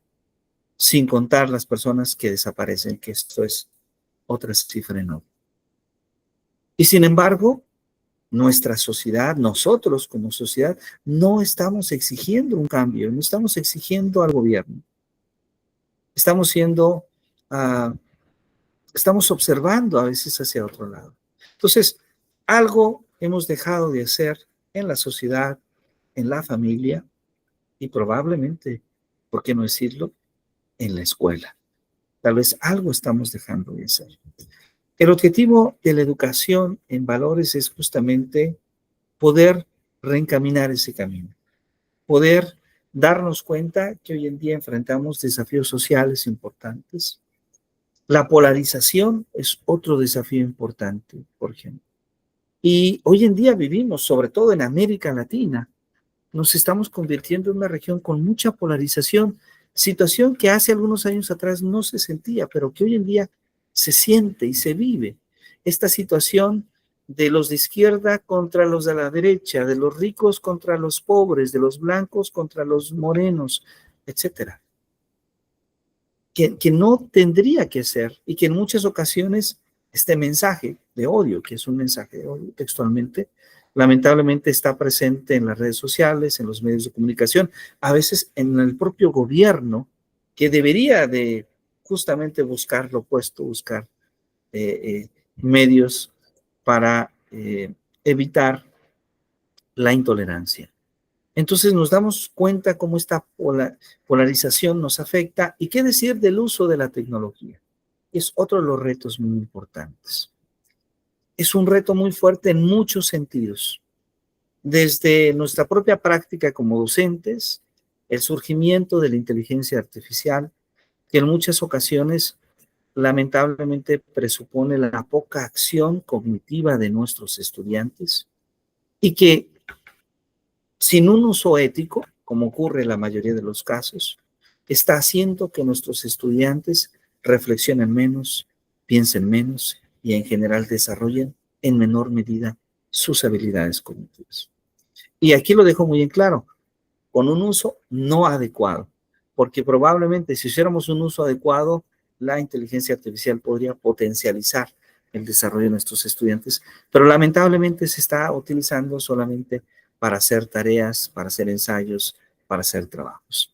sin contar las personas que desaparecen, que esto es otra cifra enorme. Y sin embargo, nuestra sociedad, nosotros como sociedad, no estamos exigiendo un cambio, no estamos exigiendo al gobierno. Estamos estamos observando a veces hacia otro lado. Entonces, algo hemos dejado de hacer en la sociedad, en la familia y probablemente, ¿por qué no decirlo?, en la escuela. Tal vez algo estamos dejando de hacer. El objetivo de la educación en valores es justamente poder reencaminar ese camino, poder darnos cuenta que hoy en día enfrentamos desafíos sociales importantes. La polarización es otro desafío importante, por ejemplo. Y hoy en día vivimos, sobre todo en América Latina, nos estamos convirtiendo en una región con mucha polarización, situación que hace algunos años atrás no se sentía, pero que hoy en día se siente y se vive. Esta situación de los de izquierda contra los de la derecha, de los ricos contra los pobres, de los blancos contra los morenos, etcétera. Que no tendría que ser, y que en muchas ocasiones este mensaje de odio, que es un mensaje de odio textualmente, lamentablemente está presente en las redes sociales, en los medios de comunicación, a veces en el propio gobierno, que debería de justamente buscar lo opuesto, buscar medios para evitar la intolerancia. Entonces nos damos cuenta cómo esta polarización nos afecta. ¿Y qué decir del uso de la tecnología? Es otro de los retos muy importantes. Es un reto muy fuerte en muchos sentidos. Desde nuestra propia práctica como docentes, el surgimiento de la inteligencia artificial, que en muchas ocasiones lamentablemente presupone la poca acción cognitiva de nuestros estudiantes y que sin un uso ético, como ocurre en la mayoría de los casos, está haciendo que nuestros estudiantes reflexionen menos, piensen menos y en general desarrollen en menor medida sus habilidades cognitivas. Y aquí lo dejo muy en claro, con un uso no adecuado, porque probablemente si hiciéramos un uso adecuado, la inteligencia artificial podría potencializar el desarrollo de nuestros estudiantes, pero lamentablemente se está utilizando solamente para hacer tareas, para hacer ensayos, para hacer trabajos.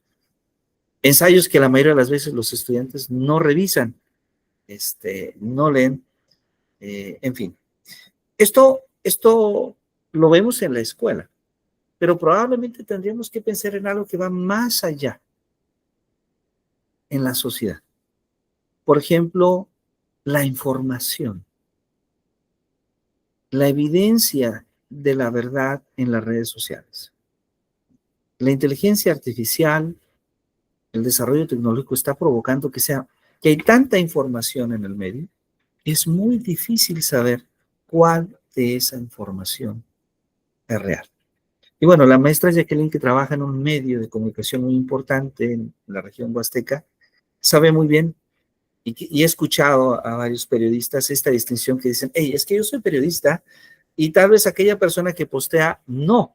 Ensayos que la mayoría de las veces los estudiantes no revisan, no leen, en fin. Esto lo vemos en la escuela, pero probablemente tendríamos que pensar en algo que va más allá en la sociedad. Por ejemplo, la información, la evidencia de la verdad en las redes sociales. La inteligencia artificial, el desarrollo tecnológico está provocando que hay tanta información en el medio, es muy difícil saber cuál de esa información es real. Y bueno, la maestra Jacqueline, que trabaja en un medio de comunicación muy importante en la región huasteca, sabe muy bien, y he escuchado a varios periodistas esta distinción que dicen, hey, es que yo soy periodista, y tal vez aquella persona que postea, no.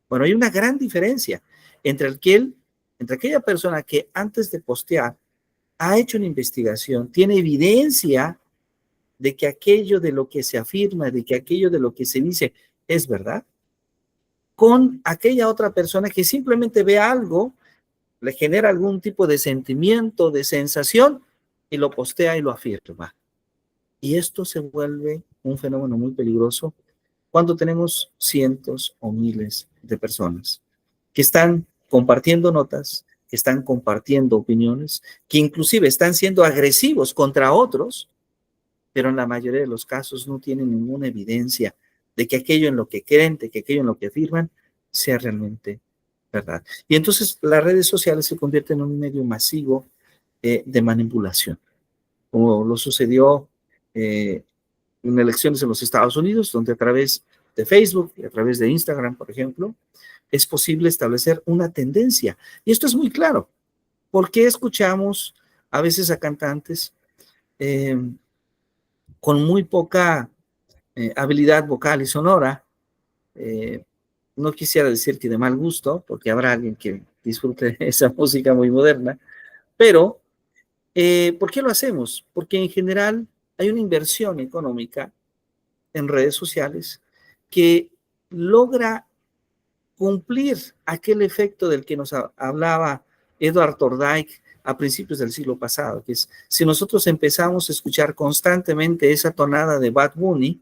Bueno, hay una gran diferencia entre aquella persona que antes de postear ha hecho una investigación, tiene evidencia de que aquello de lo que se afirma, de que aquello de lo que se dice es verdad, con aquella otra persona que simplemente ve algo, le genera algún tipo de sentimiento, de sensación, y lo postea y lo afirma. Y esto se vuelve un fenómeno muy peligroso cuando tenemos cientos o miles de personas que están compartiendo notas, que están compartiendo opiniones, que inclusive están siendo agresivos contra otros, pero en la mayoría de los casos no tienen ninguna evidencia de que aquello en lo que creen, de que aquello en lo que afirman, sea realmente verdad. Y entonces las redes sociales se convierten en un medio masivo de manipulación, como lo sucedió en elecciones en los Estados Unidos, donde a través de Facebook y a través de Instagram, por ejemplo, es posible establecer una tendencia. Y esto es muy claro. ¿Por qué escuchamos a veces a cantantes con muy poca habilidad vocal y sonora? No quisiera decir que de mal gusto, porque habrá alguien que disfrute esa música muy moderna, pero ¿por qué lo hacemos? Porque en general hay una inversión económica en redes sociales que logra cumplir aquel efecto del que nos hablaba Edward Thorndike a principios del siglo pasado, que es, si nosotros empezamos a escuchar constantemente esa tonada de Bad Bunny,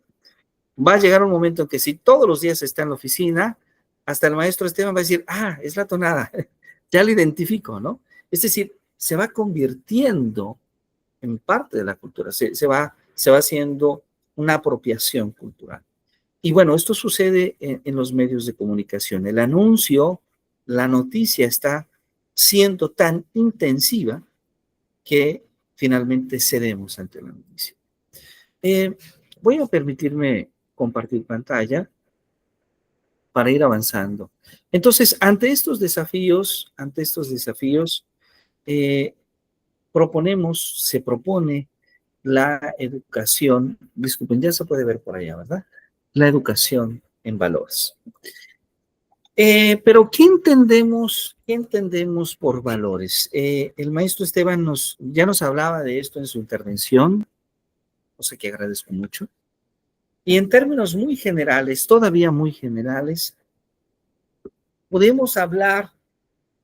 va a llegar un momento en que si todos los días está en la oficina, hasta el maestro Esteban va a decir, es la tonada, ya la identifico, ¿no? Es decir, se va convirtiendo en parte de la cultura, se va haciendo una apropiación cultural. Y bueno, esto sucede en los medios de comunicación. El anuncio, la noticia está siendo tan intensiva que finalmente cedemos ante la noticia. Voy a permitirme compartir pantalla para ir avanzando. Entonces, ante estos desafíos, se propone la educación, disculpen, ya se puede ver por allá, ¿verdad? La educación en valores. Pero ¿qué entendemos por valores? El maestro Esteban ya nos hablaba de esto en su intervención, cosa que agradezco mucho. Y en términos muy generales, todavía muy generales, podemos hablar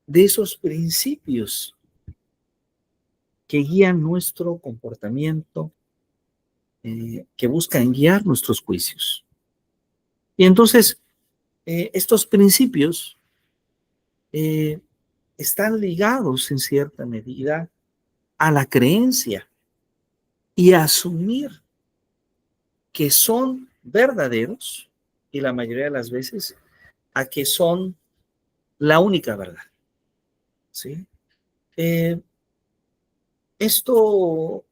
de esos principios que guían nuestro comportamiento, que buscan guiar nuestros juicios. Y entonces, estos principios están ligados en cierta medida a la creencia y a asumir que son verdaderos, y la mayoría de las veces, a que son la única verdad. ¿Sí? Esto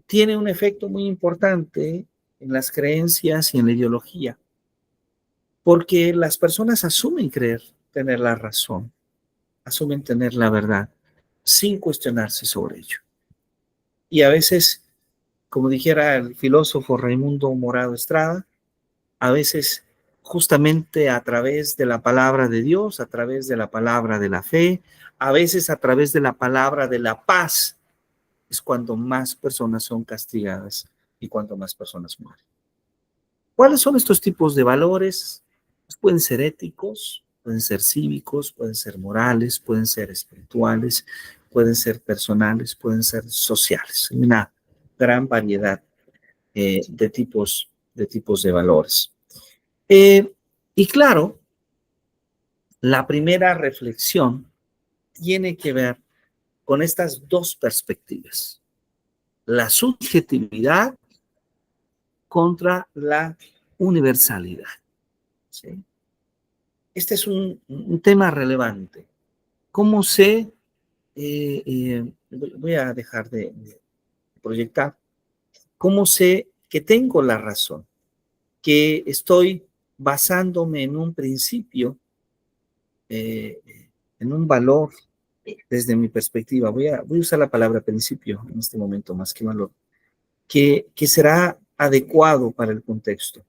tiene un efecto muy importante en las creencias y en la ideología, porque las personas asumen tener la razón, asumen tener la verdad, sin cuestionarse sobre ello. Y a veces, como dijera el filósofo Raimundo Morado Estrada, a veces justamente a través de la palabra de Dios, a través de la palabra de la fe, a veces a través de la palabra de la paz, es cuando más personas son castigadas y cuando más personas mueren. ¿Cuáles son estos tipos de valores? Pues pueden ser éticos, pueden ser cívicos, pueden ser morales, pueden ser espirituales, pueden ser personales, pueden ser sociales. Hay una gran variedad de tipos de valores. Y claro, la primera reflexión tiene que ver con estas dos perspectivas: la subjetividad contra la universalidad. ¿Sí? Este es un tema relevante. ¿Cómo voy a dejar de proyectar, cómo sé que tengo la razón, que estoy basándome en un principio, en un valor desde mi perspectiva? Voy a usar la palabra principio en este momento más que valor, que será adecuado para el contexto,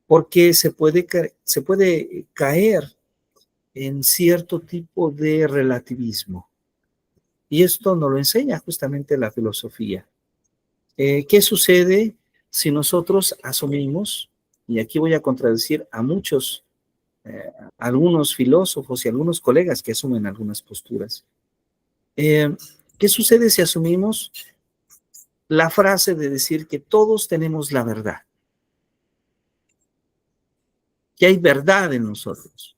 porque se puede caer en cierto tipo de relativismo. Y esto nos lo enseña justamente la filosofía. ¿Qué sucede si nosotros asumimos, y aquí voy a contradecir a algunos filósofos y algunos colegas que asumen algunas posturas? ¿Qué sucede si asumimos la frase de decir que todos tenemos la verdad, que hay verdad en nosotros?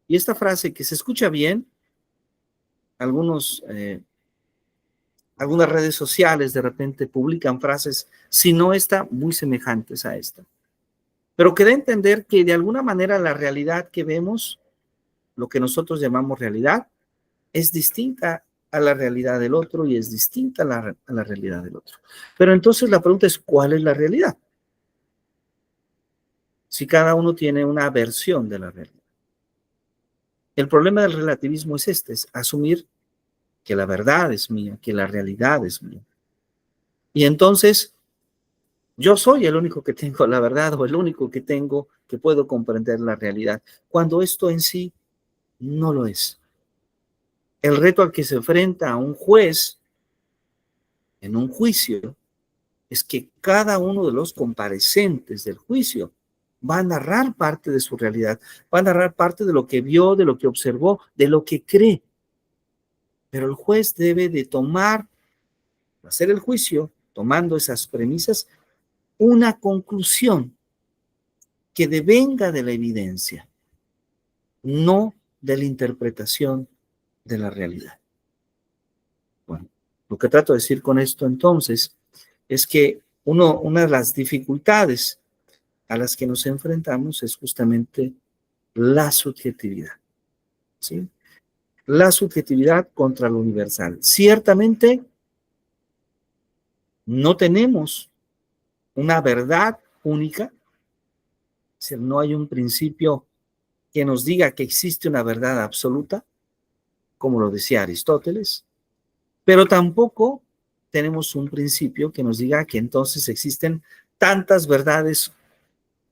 Y esta frase, que se escucha bien, algunas redes sociales de repente publican frases, si no esta, muy semejantes a esta. Pero que da a entender que de alguna manera la realidad que vemos, lo que nosotros llamamos realidad, es distinta a la realidad del otro y es distinta a la realidad del otro. Pero entonces la pregunta es, ¿cuál es la realidad? Si cada uno tiene una versión de la realidad. El problema del relativismo es este, es asumir que la verdad es mía, que la realidad es mía. Y entonces, yo soy el único que tengo la verdad o el único que puedo comprender la realidad, cuando esto en sí no lo es. El reto al que se enfrenta a un juez en un juicio es que cada uno de los comparecientes del juicio va a narrar parte de su realidad, va a narrar parte de lo que vio, de lo que observó, de lo que cree. Pero el juez debe de hacer el juicio, tomando esas premisas, una conclusión que devenga de la evidencia, no de la interpretación de la realidad. Bueno, lo que trato de decir con esto entonces es que una de las dificultades a las que nos enfrentamos es justamente la subjetividad, ¿sí? La subjetividad contra lo universal. Ciertamente no tenemos una verdad única, es decir, no hay un principio que nos diga que existe una verdad absoluta, como lo decía Aristóteles, pero tampoco tenemos un principio que nos diga que entonces existen tantas verdades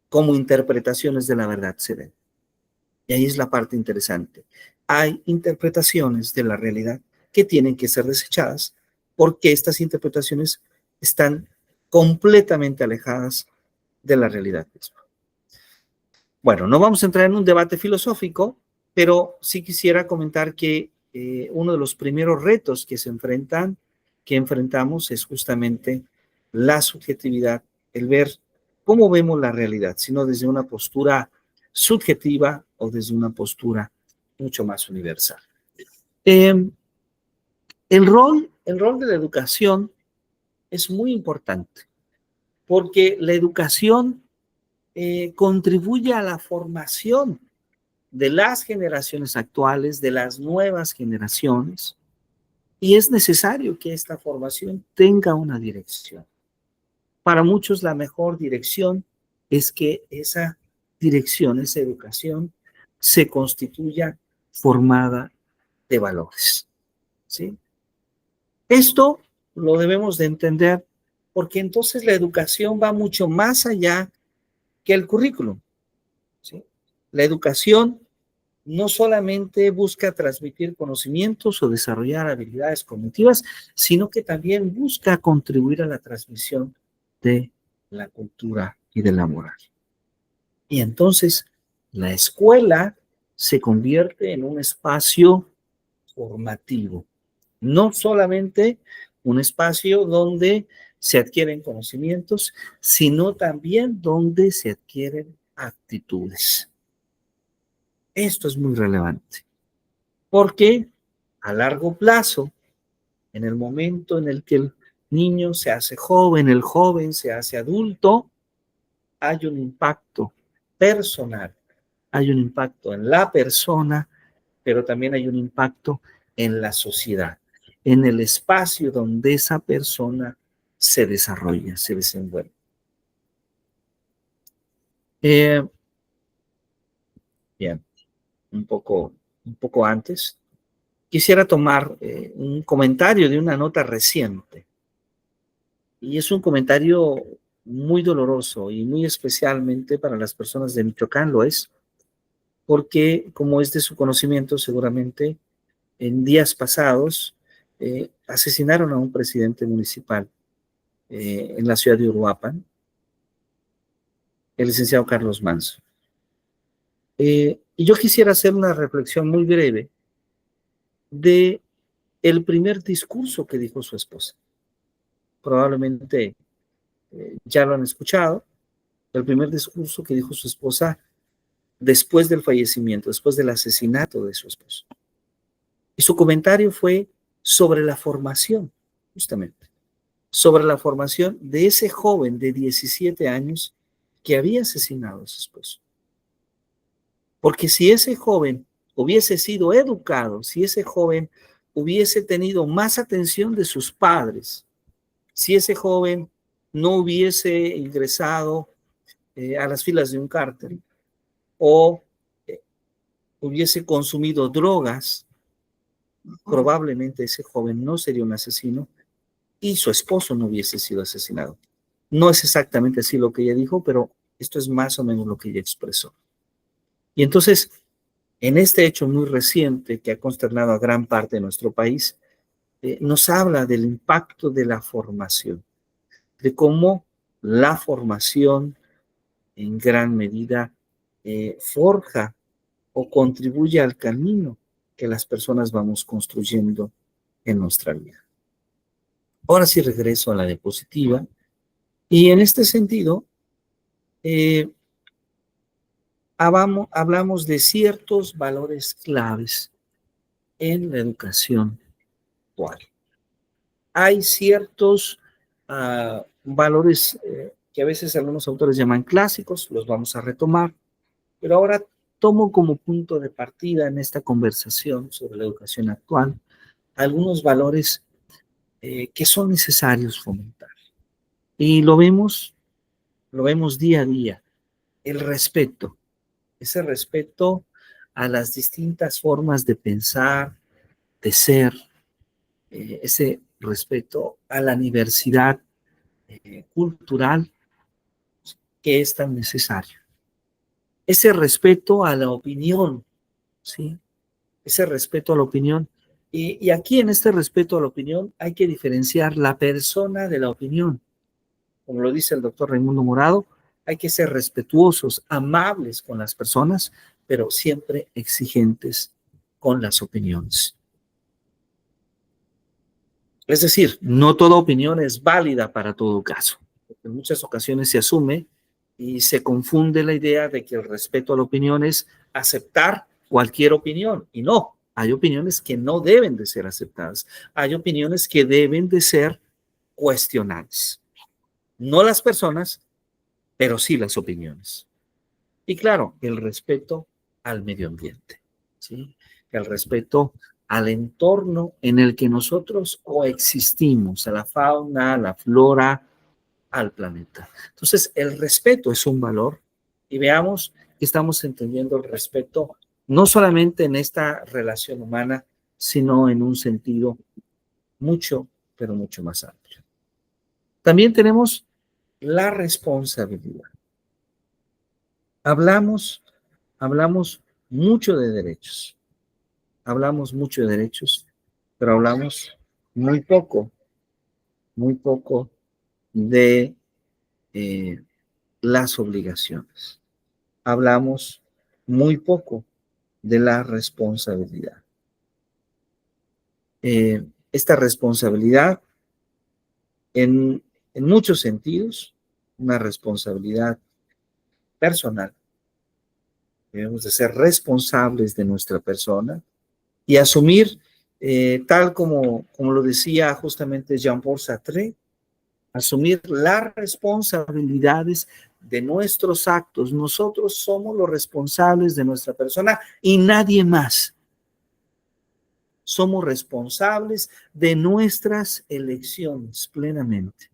como interpretaciones de la verdad se ven. Y ahí es la parte interesante. Hay interpretaciones de la realidad que tienen que ser desechadas porque estas interpretaciones están completamente alejadas de la realidad misma. Bueno, no vamos a entrar en un debate filosófico, pero sí quisiera comentar que uno de los primeros retos que enfrentamos es justamente la subjetividad, el ver cómo vemos la realidad, sino desde una postura subjetiva o desde una postura mucho más universal. El rol de la educación es muy importante, porque la educación contribuye a la formación de las generaciones actuales, de las nuevas generaciones, y es necesario que esta formación tenga una dirección. Para muchos la mejor dirección es que esa dirección, esa educación, se constituya formada de valores, ¿sí? Esto lo debemos de entender porque entonces la educación va mucho más allá que el currículum, ¿sí? La educación no solamente busca transmitir conocimientos o desarrollar habilidades cognitivas, sino que también busca contribuir a la transmisión de la cultura y de la moral. Y entonces la escuela se convierte en un espacio formativo, no solamente un espacio donde se adquieren conocimientos, sino también donde se adquieren actitudes. Esto es muy relevante, porque a largo plazo, en el momento en el que el niño se hace joven, el joven se hace adulto, hay un impacto personal, hay un impacto en la persona, pero también hay un impacto en la sociedad, en el espacio donde esa persona se desarrolla, se desenvuelve. Bien, un poco antes, quisiera tomar un comentario de una nota reciente. Y es un comentario muy doloroso y muy especialmente para las personas de Michoacán lo es, porque como es de su conocimiento seguramente, en días pasados asesinaron a un presidente municipal en la ciudad de Uruapan, el licenciado Carlos Manso. Y yo quisiera hacer una reflexión muy breve de el primer discurso que dijo su esposa. Probablemente ya lo han escuchado, el primer discurso que dijo su esposa después del fallecimiento, después del asesinato de su esposo. Y su comentario fue sobre la formación, justamente, sobre la formación de ese joven de 17 años que había asesinado a su esposo. Porque si ese joven hubiese sido educado, si ese joven hubiese tenido más atención de sus padres, si ese joven no hubiese ingresado a las filas de un cártel o hubiese consumido drogas, probablemente ese joven no sería un asesino y su esposo no hubiese sido asesinado. No es exactamente así lo que ella dijo, pero esto es más o menos lo que ella expresó. Y entonces, en este hecho muy reciente que ha consternado a gran parte de nuestro país, nos habla del impacto de la formación, de cómo la formación en gran medida forja o contribuye al camino que las personas vamos construyendo en nuestra vida. Ahora sí regreso a la diapositiva y en este sentido hablamos de ciertos valores claves en la educación actual. Hay ciertos valores que a veces algunos autores llaman clásicos, los vamos a retomar, pero ahora tomo como punto de partida en esta conversación sobre la educación actual algunos valores que son necesarios fomentar. Y lo vemos día a día, el respeto, ese respeto a las distintas formas de pensar, de ser, ese respeto a la diversidad cultural que es tan necesario. Ese respeto a la opinión, ¿sí? Ese respeto a la opinión. Y aquí en este respeto a la opinión hay que diferenciar la persona de la opinión. Como lo dice el doctor Raimundo Morado, hay que ser respetuosos, amables con las personas, pero siempre exigentes con las opiniones. Es decir, no toda opinión es válida para todo caso. En muchas ocasiones se asume y se confunde la idea de que el respeto a la opinión es aceptar cualquier opinión. Y no, hay opiniones que no deben de ser aceptadas. Hay opiniones que deben de ser cuestionadas. No las personas, pero sí las opiniones. Y claro, el respeto al medio ambiente, ¿sí? El respeto al entorno en el que nosotros coexistimos, a la fauna, a la flora, al planeta. Entonces, el respeto es un valor y veamos que estamos entendiendo el respeto no solamente en esta relación humana, sino en un sentido mucho, pero mucho más amplio. También tenemos la responsabilidad. Hablamos mucho de derechos. Hablamos mucho de derechos, pero hablamos muy poco de las obligaciones. Hablamos muy poco de la responsabilidad. Esta responsabilidad, en muchos sentidos, una responsabilidad personal. Debemos de ser responsables de nuestra persona y asumir, tal como lo decía justamente Jean-Paul Sartre, asumir las responsabilidades de nuestros actos. Nosotros somos los responsables de nuestra persona y nadie más. Somos responsables de nuestras elecciones plenamente.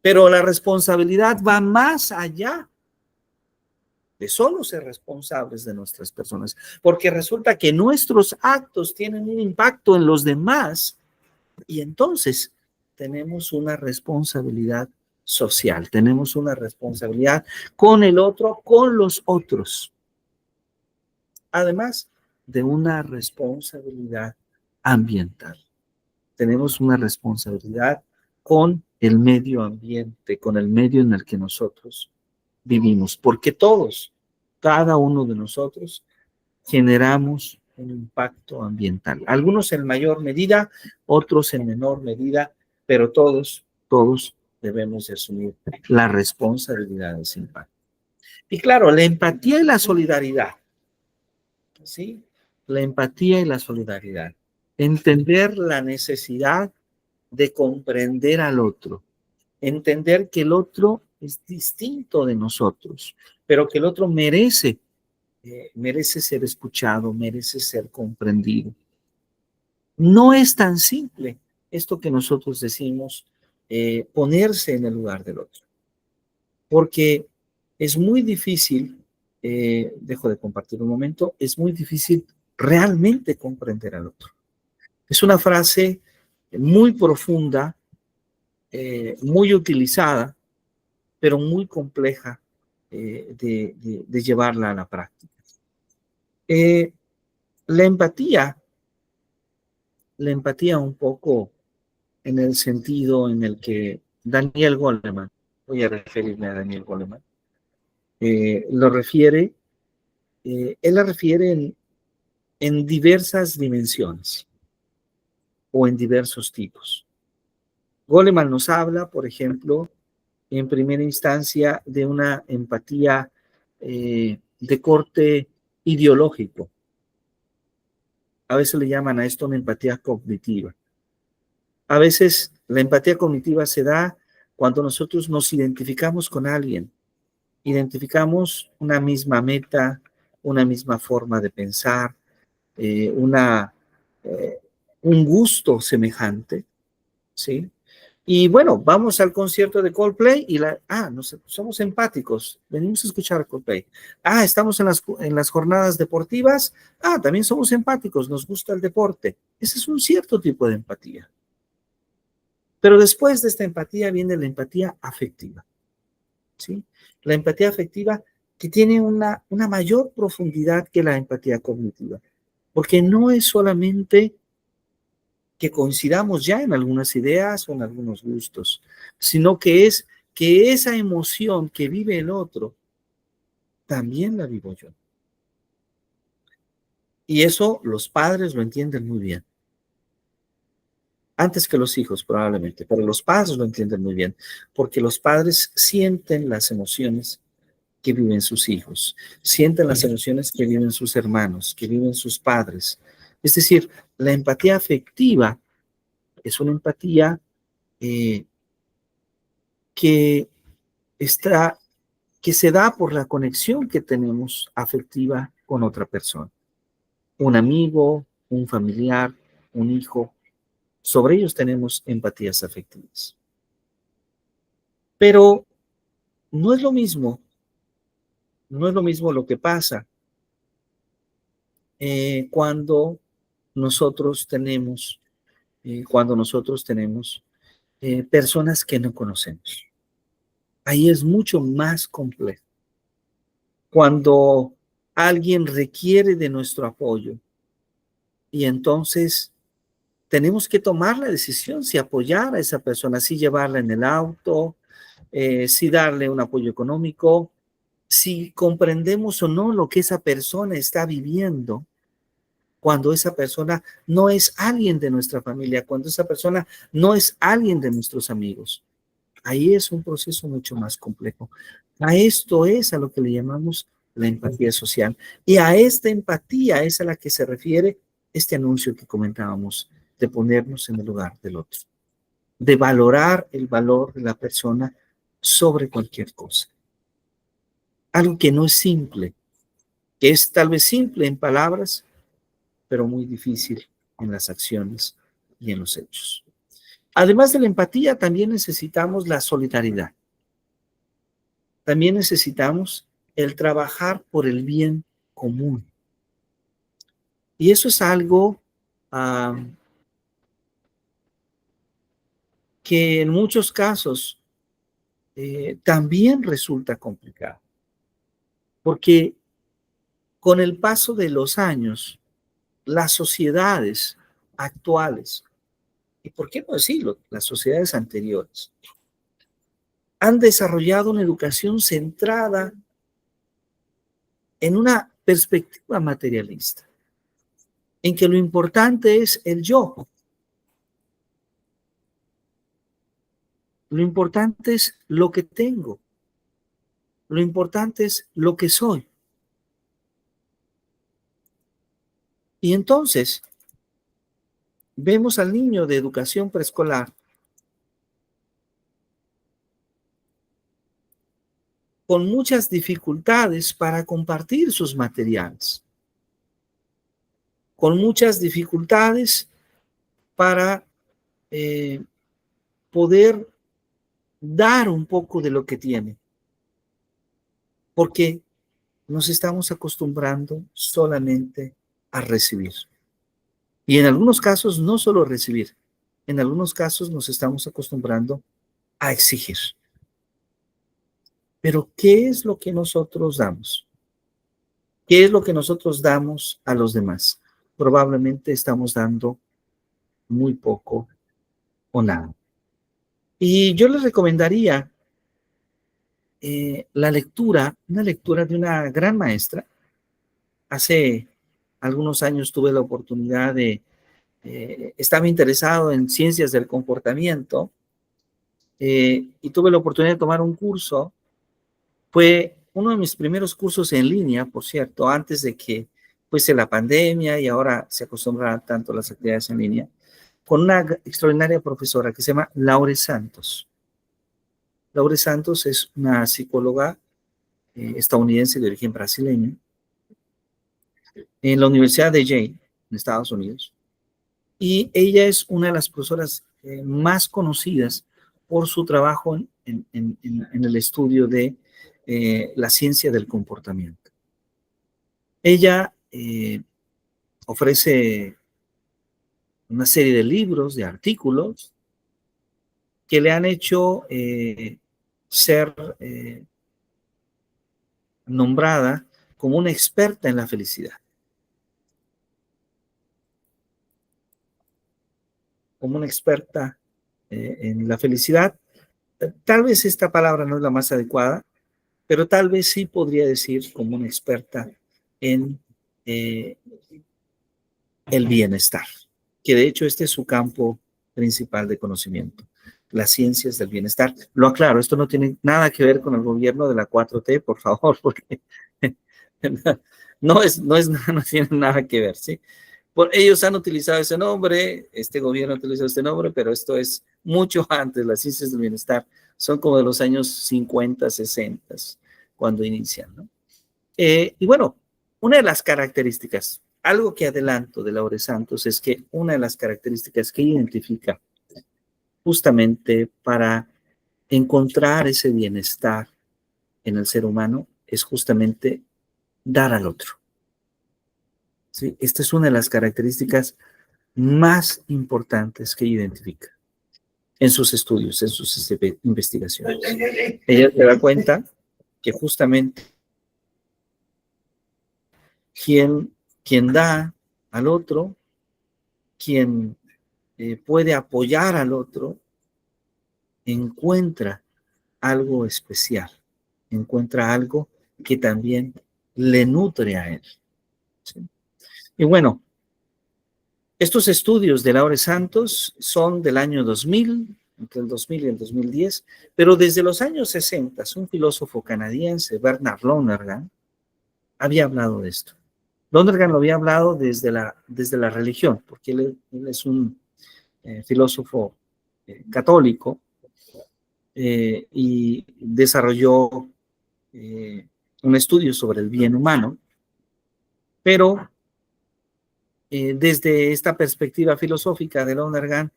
Pero la responsabilidad va más allá de solo ser responsables de nuestras personas, porque resulta que nuestros actos tienen un impacto en los demás y entonces tenemos una responsabilidad social, tenemos una responsabilidad con el otro, con los otros, además de una responsabilidad ambiental. Tenemos una responsabilidad con el medio ambiente, con el medio en el que nosotros vivimos, porque todos, cada uno de nosotros, generamos un impacto ambiental. Algunos en mayor medida, otros en menor medida, pero todos debemos de asumir la responsabilidad de ese impacto. Y claro, la empatía y la solidaridad, ¿sí? La empatía y la solidaridad. entender la necesidad de comprender al otro, entender que el otro es distinto de nosotros, pero que el otro merece ser escuchado, merece ser comprendido. No es tan simple esto que nosotros decimos, ponerse en el lugar del otro, porque es muy difícil, dejo de compartir un momento, es muy difícil realmente comprender al otro. Es una frase muy profunda, muy utilizada, pero muy compleja de llevarla a la práctica. La empatía un poco en el sentido en el que Daniel Goleman, voy a referirme a Daniel Goleman, él la refiere en diversas dimensiones o en diversos tipos. Goleman nos habla, por ejemplo, en primera instancia, de una empatía de corte ideológico. A veces le llaman a esto una empatía cognitiva. A veces la empatía cognitiva se da cuando nosotros nos identificamos con alguien, identificamos una misma meta, una misma forma de pensar, un gusto semejante, ¿sí? Y bueno, vamos al concierto de Coldplay y somos empáticos, venimos a escuchar a Coldplay. Estamos en las jornadas deportivas, también somos empáticos, nos gusta el deporte. Ese es un cierto tipo de empatía. Pero después de esta empatía viene la empatía afectiva, ¿sí? La empatía afectiva que tiene una mayor profundidad que la empatía cognitiva, porque no es solamente que coincidamos ya en algunas ideas o en algunos gustos, sino que es que esa emoción que vive el otro, también la vivo yo. Y eso los padres lo entienden muy bien. Antes que los hijos, probablemente, pero los padres lo entienden muy bien, porque los padres sienten las emociones que viven sus hijos, sienten las emociones que viven sus hermanos, que viven sus padres. Es decir, la empatía afectiva es una empatía que se da por la conexión que tenemos afectiva con otra persona. Un amigo, un familiar, un hijo. Sobre ellos tenemos empatías afectivas. Pero no es lo mismo lo que pasa cuando nosotros tenemos personas que no conocemos. Ahí es mucho más complejo. Cuando alguien requiere de nuestro apoyo y entonces tenemos que tomar la decisión si apoyar a esa persona, si llevarla en el auto, si darle un apoyo económico, si comprendemos o no lo que esa persona está viviendo, cuando esa persona no es alguien de nuestra familia, cuando esa persona no es alguien de nuestros amigos. Ahí es un proceso mucho más complejo. A esto es a lo que le llamamos la empatía social. Y a esta empatía es a la que se refiere este anuncio que comentábamos, de ponernos en el lugar del otro, de valorar el valor de la persona sobre cualquier cosa. Algo que no es simple, que es tal vez simple en palabras, pero muy difícil en las acciones y en los hechos. Además de la empatía, también necesitamos la solidaridad. También necesitamos el trabajar por el bien común. Y eso es algo que en muchos casos también resulta complicado. Porque con el paso de los años, las sociedades actuales, y por qué no decirlo, las sociedades anteriores, han desarrollado una educación centrada en una perspectiva materialista, en que lo importante es el yo. Lo importante es lo que tengo. Lo importante es lo que soy. Y entonces, vemos al niño de educación preescolar con muchas dificultades para compartir sus materiales, con muchas dificultades para poder dar un poco de lo que tiene, porque nos estamos acostumbrando solamente a recibir. Y en algunos casos no solo recibir, en algunos casos nos estamos acostumbrando a exigir. Pero ¿qué es lo que nosotros damos? ¿Qué es lo que nosotros damos a los demás? Probablemente estamos dando muy poco o nada. Y yo les recomendaría una lectura de una gran maestra. Hace algunos años tuve la oportunidad estaba interesado en ciencias del comportamiento y tuve la oportunidad de tomar un curso. Fue uno de mis primeros cursos en línea, por cierto, antes de que fuese la pandemia y ahora se acostumbran tanto las actividades en línea, con una extraordinaria profesora que se llama Laure Santos. Laure Santos es una psicóloga estadounidense de origen brasileño en la Universidad de Yale, en Estados Unidos. Y ella es una de las profesoras más conocidas por su trabajo en el estudio de la ciencia del comportamiento. Ella ofrece una serie de libros, de artículos, que le han hecho ser nombrada como una experta en la felicidad. Como una experta en la felicidad. Tal vez esta palabra no es la más adecuada, pero tal vez sí podría decir como una experta en el bienestar, que de hecho este es su campo principal de conocimiento, las ciencias del bienestar. Lo aclaro, esto no tiene nada que ver con el gobierno de la 4T, por favor, porque no tiene nada que ver, ¿sí? Ellos han utilizado ese nombre, este gobierno ha utilizado este nombre, pero esto es mucho antes, las ciencias del bienestar son como de los años 50, 60, cuando inician, ¿no? Y bueno, una de las características, algo que adelanto de Laure Santos, es que una de las características que identifica justamente para encontrar ese bienestar en el ser humano es justamente dar al otro. ¿Sí? Esta es una de las características más importantes que identifica en sus estudios, en sus investigaciones. Ella se da cuenta que justamente quien da al otro, quien puede apoyar al otro, encuentra algo especial, encuentra algo que también le nutre a él. ¿Sí? Y bueno, estos estudios de Laure Santos son del año 2000, entre el 2000 y el 2010, pero desde los años 60, un filósofo canadiense, Bernard Lonergan, había hablado de esto. Lonergan lo había hablado desde la religión, porque él es un filósofo católico y desarrolló un estudio sobre el bien humano, pero desde esta perspectiva filosófica de Lonergan,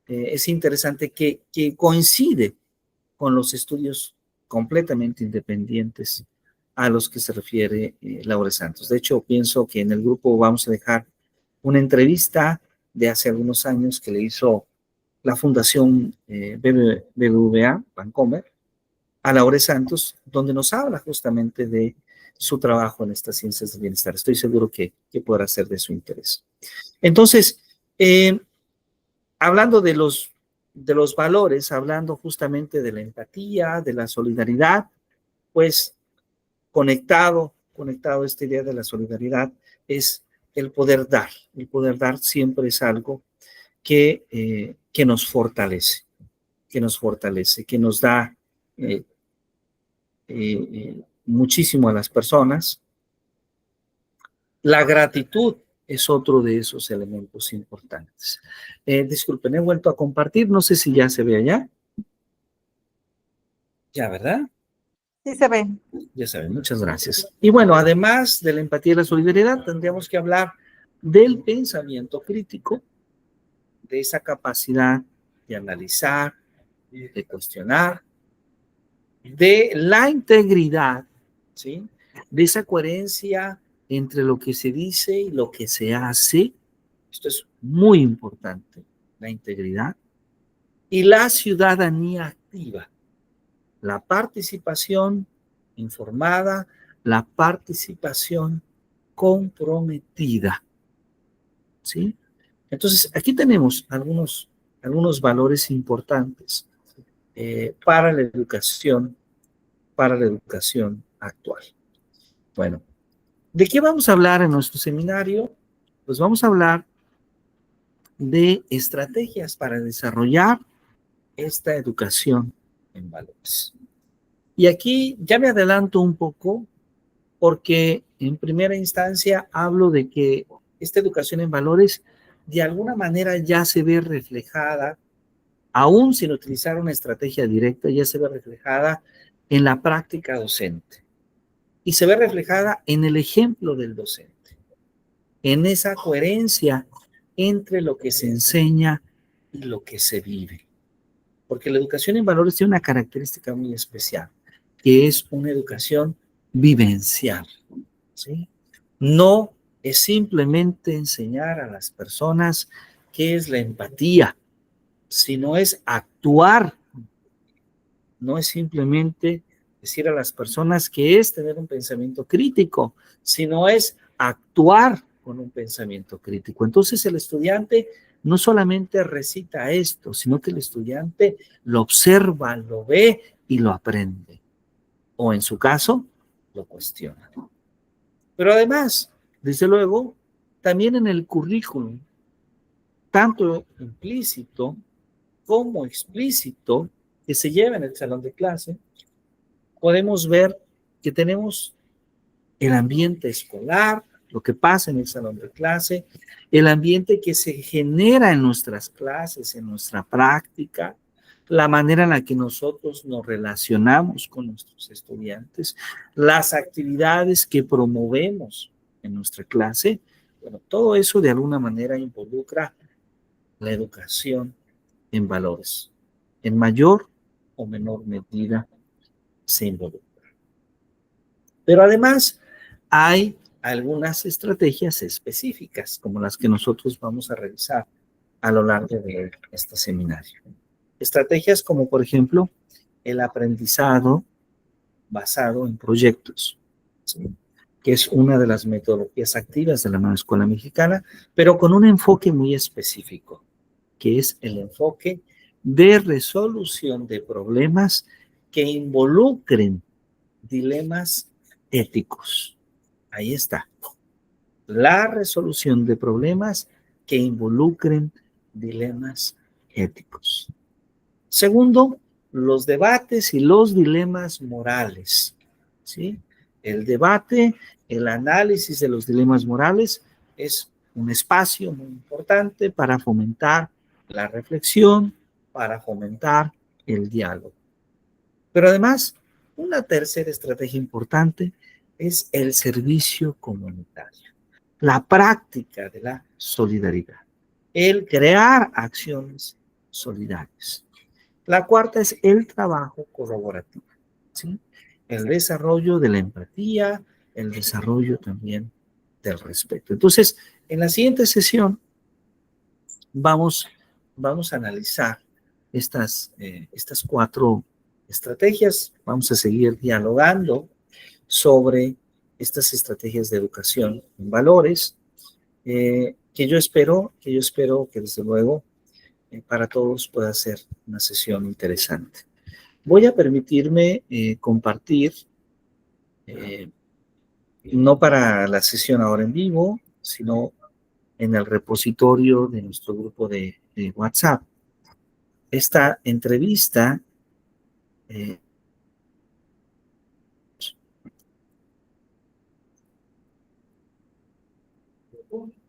es interesante que coincide con los estudios completamente independientes a los que se refiere Laure Santos. De hecho, pienso que en el grupo vamos a dejar una entrevista de hace algunos años que le hizo la Fundación BBVA, Bancomer, a Laure Santos, donde nos habla justamente de su trabajo en estas ciencias del bienestar. Estoy seguro que podrá ser de su interés. Entonces, hablando de los valores, hablando justamente de la empatía, de la solidaridad, pues conectado a esta idea de la solidaridad es el poder dar. El poder dar siempre es algo que nos fortalece, que nos da muchísimo a las personas. La gratitud es otro de esos elementos importantes. Disculpen, he vuelto a compartir, no sé si ya se ve allá. Ya, ¿verdad? Sí se ve. Ya saben, muchas gracias. Y bueno, además de la empatía y la solidaridad, tendríamos que hablar del pensamiento crítico, de esa capacidad de analizar, de cuestionar, de la integridad, ¿sí? De esa coherencia entre lo que se dice y lo que se hace. Esto es muy importante, la integridad. Y la ciudadanía activa, la participación informada, la participación comprometida, ¿sí? Entonces, aquí tenemos algunos valores importantes para la educación actual. Bueno, ¿de qué vamos a hablar en nuestro seminario? Pues vamos a hablar de estrategias para desarrollar esta educación en valores. Y aquí ya me adelanto un poco porque en primera instancia hablo de que esta educación en valores de alguna manera ya se ve reflejada, aún sin utilizar una estrategia directa, ya se ve reflejada en la práctica docente y se ve reflejada en el ejemplo del docente, en esa coherencia entre lo que se enseña y lo que se vive. Porque la educación en valores tiene una característica muy especial, que es una educación vivencial, ¿sí? No es simplemente enseñar a las personas qué es la empatía, sino es actuar. No es simplemente decir a las personas qué es tener un pensamiento crítico, sino es actuar con un pensamiento crítico. Entonces el estudiante no solamente recita esto, sino que el estudiante lo observa, lo ve y lo aprende. O en su caso, lo cuestiona. Pero además, desde luego, también en el currículum, tanto implícito como explícito, que se lleva en el salón de clase, podemos ver que tenemos el ambiente escolar, lo que pasa en el salón de clase, el ambiente que se genera en nuestras clases, en nuestra práctica, la manera en la que nosotros nos relacionamos con nuestros estudiantes, las actividades que promovemos en nuestra clase. Bueno, todo eso de alguna manera involucra la educación en valores. En mayor o menor medida se involucra. Pero además hay algunas estrategias específicas, como las que nosotros vamos a revisar a lo largo de este seminario. Estrategias como, por ejemplo, el aprendizado basado en proyectos, ¿sí? Que es una de las metodologías activas de la nueva escuela mexicana, pero con un enfoque muy específico, que es el enfoque de resolución de problemas que involucren dilemas éticos. Ahí está. La resolución de problemas que involucren dilemas éticos. Segundo, los debates y los dilemas morales, ¿sí? El debate, el análisis de los dilemas morales es un espacio muy importante para fomentar la reflexión, para fomentar el diálogo. Pero además, una tercera estrategia importante es el servicio comunitario, la práctica de la solidaridad, el crear acciones solidarias. La cuarta es el trabajo colaborativo, ¿sí? El desarrollo de la empatía, el desarrollo también del respeto. Entonces, en la siguiente sesión vamos a analizar estas cuatro estrategias. Vamos a seguir dialogando sobre estas estrategias de educación en valores, que yo espero que desde luego para todos pueda ser una sesión interesante. Voy a permitirme compartir, no para la sesión ahora en vivo, sino en el repositorio de nuestro grupo de WhatsApp, esta entrevista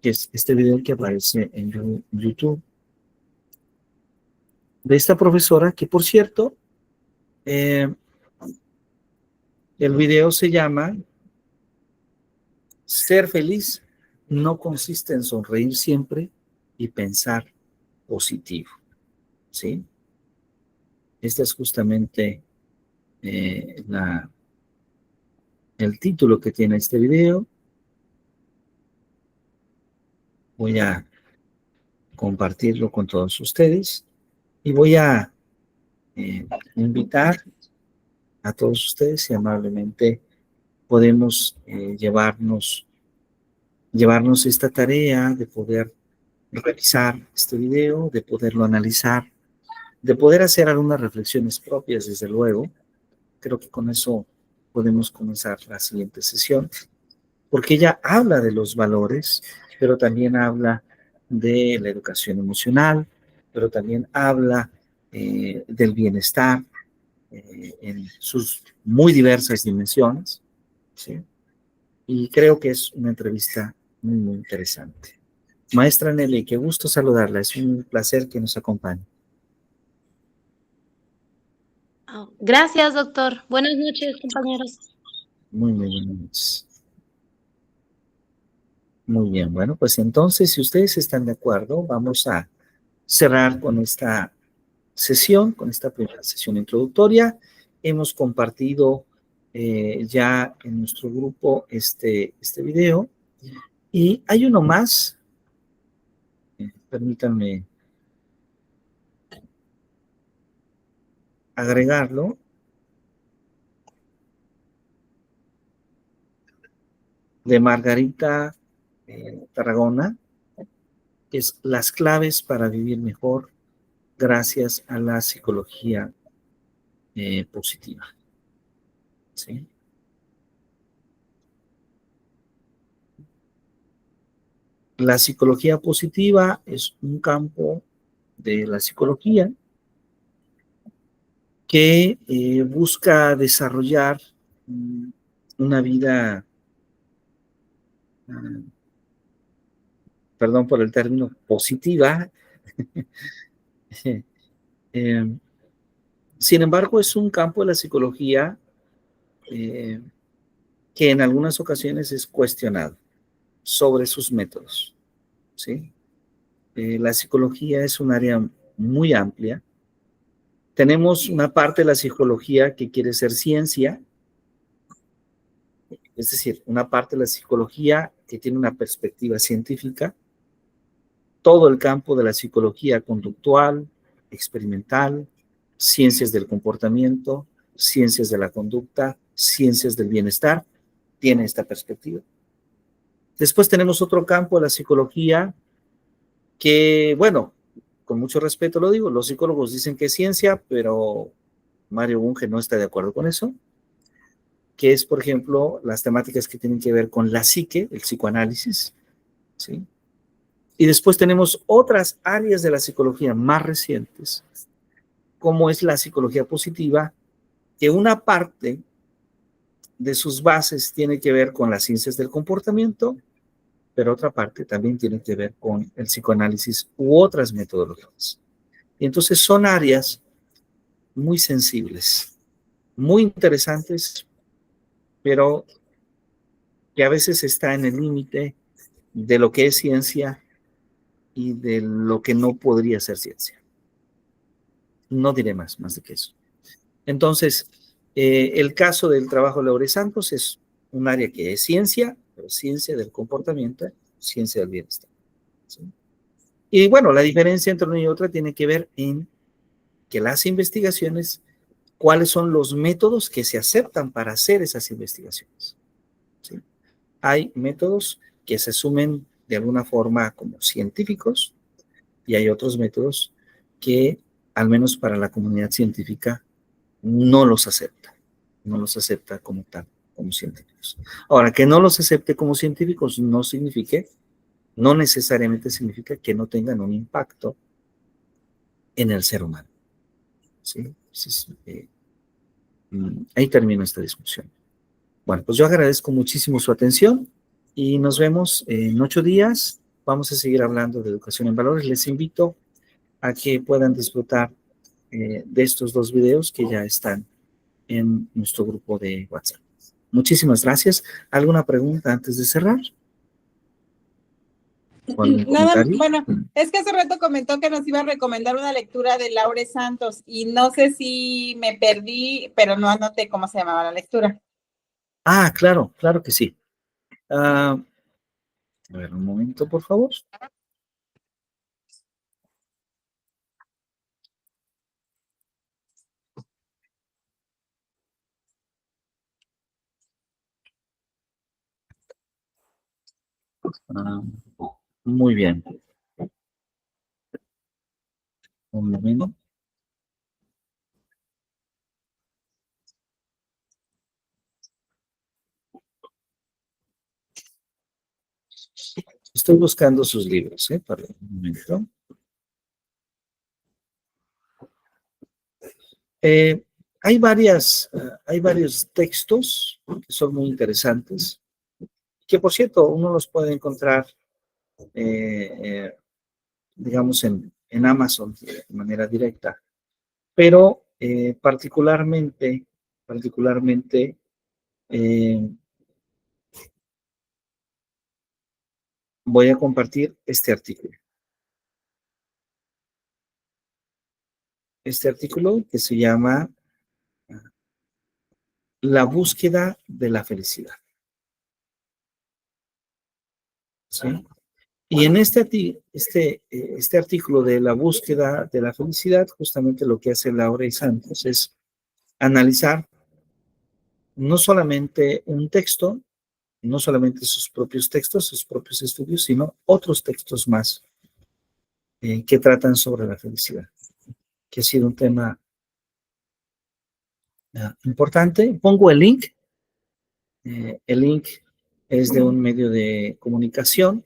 que es este video que aparece en YouTube, de esta profesora, que por cierto, el video se llama Ser feliz no consiste en sonreír siempre y pensar positivo, ¿sí? Este es justamente el título que tiene este video. Voy a compartirlo con todos ustedes y voy a invitar a todos ustedes si amablemente podemos llevarnos esta tarea de poder revisar este video, de poderlo analizar, de poder hacer algunas reflexiones propias, desde luego. Creo que con eso podemos comenzar la siguiente sesión, porque ella habla de los valores, pero también habla de la educación emocional, pero también habla del bienestar en sus muy diversas dimensiones, ¿sí? Y creo que es una entrevista muy, muy interesante. Maestra Nelly, qué gusto saludarla, es un placer que nos acompañe. Gracias, doctor. Buenas noches, compañeros. Muy buenas noches. Muy bien, bueno, pues entonces, si ustedes están de acuerdo, vamos a cerrar con esta sesión, con esta primera sesión introductoria. Hemos compartido ya en nuestro grupo este video, y hay uno más, permítanme agregarlo, de Margarita Tarragona, que es Las claves para vivir mejor gracias a la psicología positiva. ¿Sí? La psicología positiva es un campo de la psicología que busca desarrollar una vida, perdón por el término, positiva. Sin embargo, es un campo de la psicología que en algunas ocasiones es cuestionado sobre sus métodos, ¿sí? La psicología es un área muy amplia. Tenemos una parte de la psicología que quiere ser ciencia, es decir, una parte de la psicología que tiene una perspectiva científica, todo el campo de la psicología conductual, experimental, ciencias del comportamiento, ciencias de la conducta, ciencias del bienestar, tiene esta perspectiva. Después tenemos otro campo de la psicología que, bueno, con mucho respeto lo digo, los psicólogos dicen que es ciencia, pero Mario Bunge no está de acuerdo con eso, que es, por ejemplo, las temáticas que tienen que ver con la psique, el psicoanálisis, ¿sí? Y después tenemos otras áreas de la psicología más recientes, como es la psicología positiva, que una parte de sus bases tiene que ver con las ciencias del comportamiento, pero otra parte también tiene que ver con el psicoanálisis u otras metodologías. Y entonces son áreas muy sensibles, muy interesantes, pero que a veces está en el límite de lo que es ciencia y de lo que no podría ser ciencia. No diré más de que eso. Entonces, el caso del trabajo de Laure Santos es un área que es ciencia, pero ciencia del comportamiento, ciencia del bienestar, ¿sí? Y bueno, la diferencia entre una y otra tiene que ver en que las investigaciones, cuáles son los métodos que se aceptan para hacer esas investigaciones, ¿sí? Hay métodos que se asumen de alguna forma como científicos y hay otros métodos que, al menos para la comunidad científica, no los acepta como tal, como científicos. Ahora, que no los acepte como científicos no necesariamente significa que no tengan un impacto en el ser humano, ¿sí? Entonces, ahí termino esta discusión. Bueno, pues yo agradezco muchísimo su atención y nos vemos en 8 días vamos a seguir hablando de educación en valores. Les invito a que puedan disfrutar de estos 2 videos que ya están en nuestro grupo de WhatsApp. Muchísimas gracias. ¿Alguna pregunta antes de cerrar? Nada, bueno, es que hace rato comentó que nos iba a recomendar una lectura de Laure Santos y no sé si me perdí, pero no anoté cómo se llamaba la lectura. Ah, claro, claro que sí. A ver, un momento, por favor. Muy bien. Un momento. Estoy buscando sus libros, para un momento. Hay varios textos que son muy interesantes, que por cierto uno los puede encontrar, digamos, en Amazon de manera directa, pero particularmente, voy a compartir este artículo. Este artículo que se llama La búsqueda de la felicidad. ¿Sí? Y en este artículo de la búsqueda de la felicidad, justamente lo que hace Laure Santos es analizar no solamente un texto, no solamente sus propios textos, sus propios estudios, sino otros textos más que tratan sobre la felicidad, que ha sido un tema importante. Pongo el link. El link es de un medio de comunicación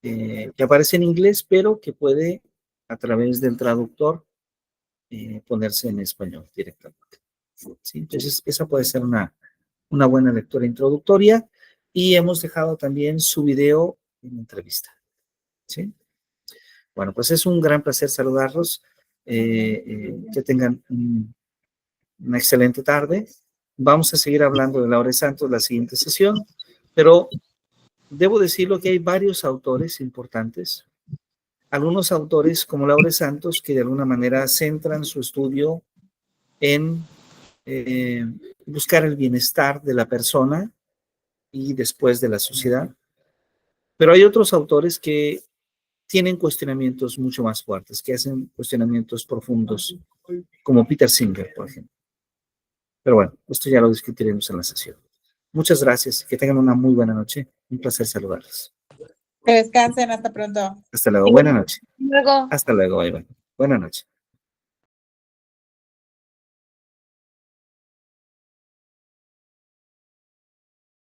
que aparece en inglés, pero que puede, a través del traductor, ponerse en español directamente. ¿Sí? Entonces, esa puede ser una buena lectura introductoria, y hemos dejado también su video en entrevista. ¿Sí? Bueno, pues es un gran placer saludarlos. Que tengan una excelente tarde. Vamos a seguir hablando de Laure Santos en la siguiente sesión, pero debo decirlo que hay varios autores importantes, algunos autores como Laure Santos, que de alguna manera centran su estudio en buscar el bienestar de la persona y después de la sociedad. Pero hay otros autores que tienen cuestionamientos mucho más fuertes, que hacen cuestionamientos profundos, como Peter Singer, por ejemplo. Pero bueno, esto ya lo discutiremos en la sesión. Muchas gracias, que tengan una muy buena noche. Un placer saludarlos. Que descansen, hasta pronto. Hasta luego, buena noche. Luego. Hasta luego, bye bye. Buenas noches.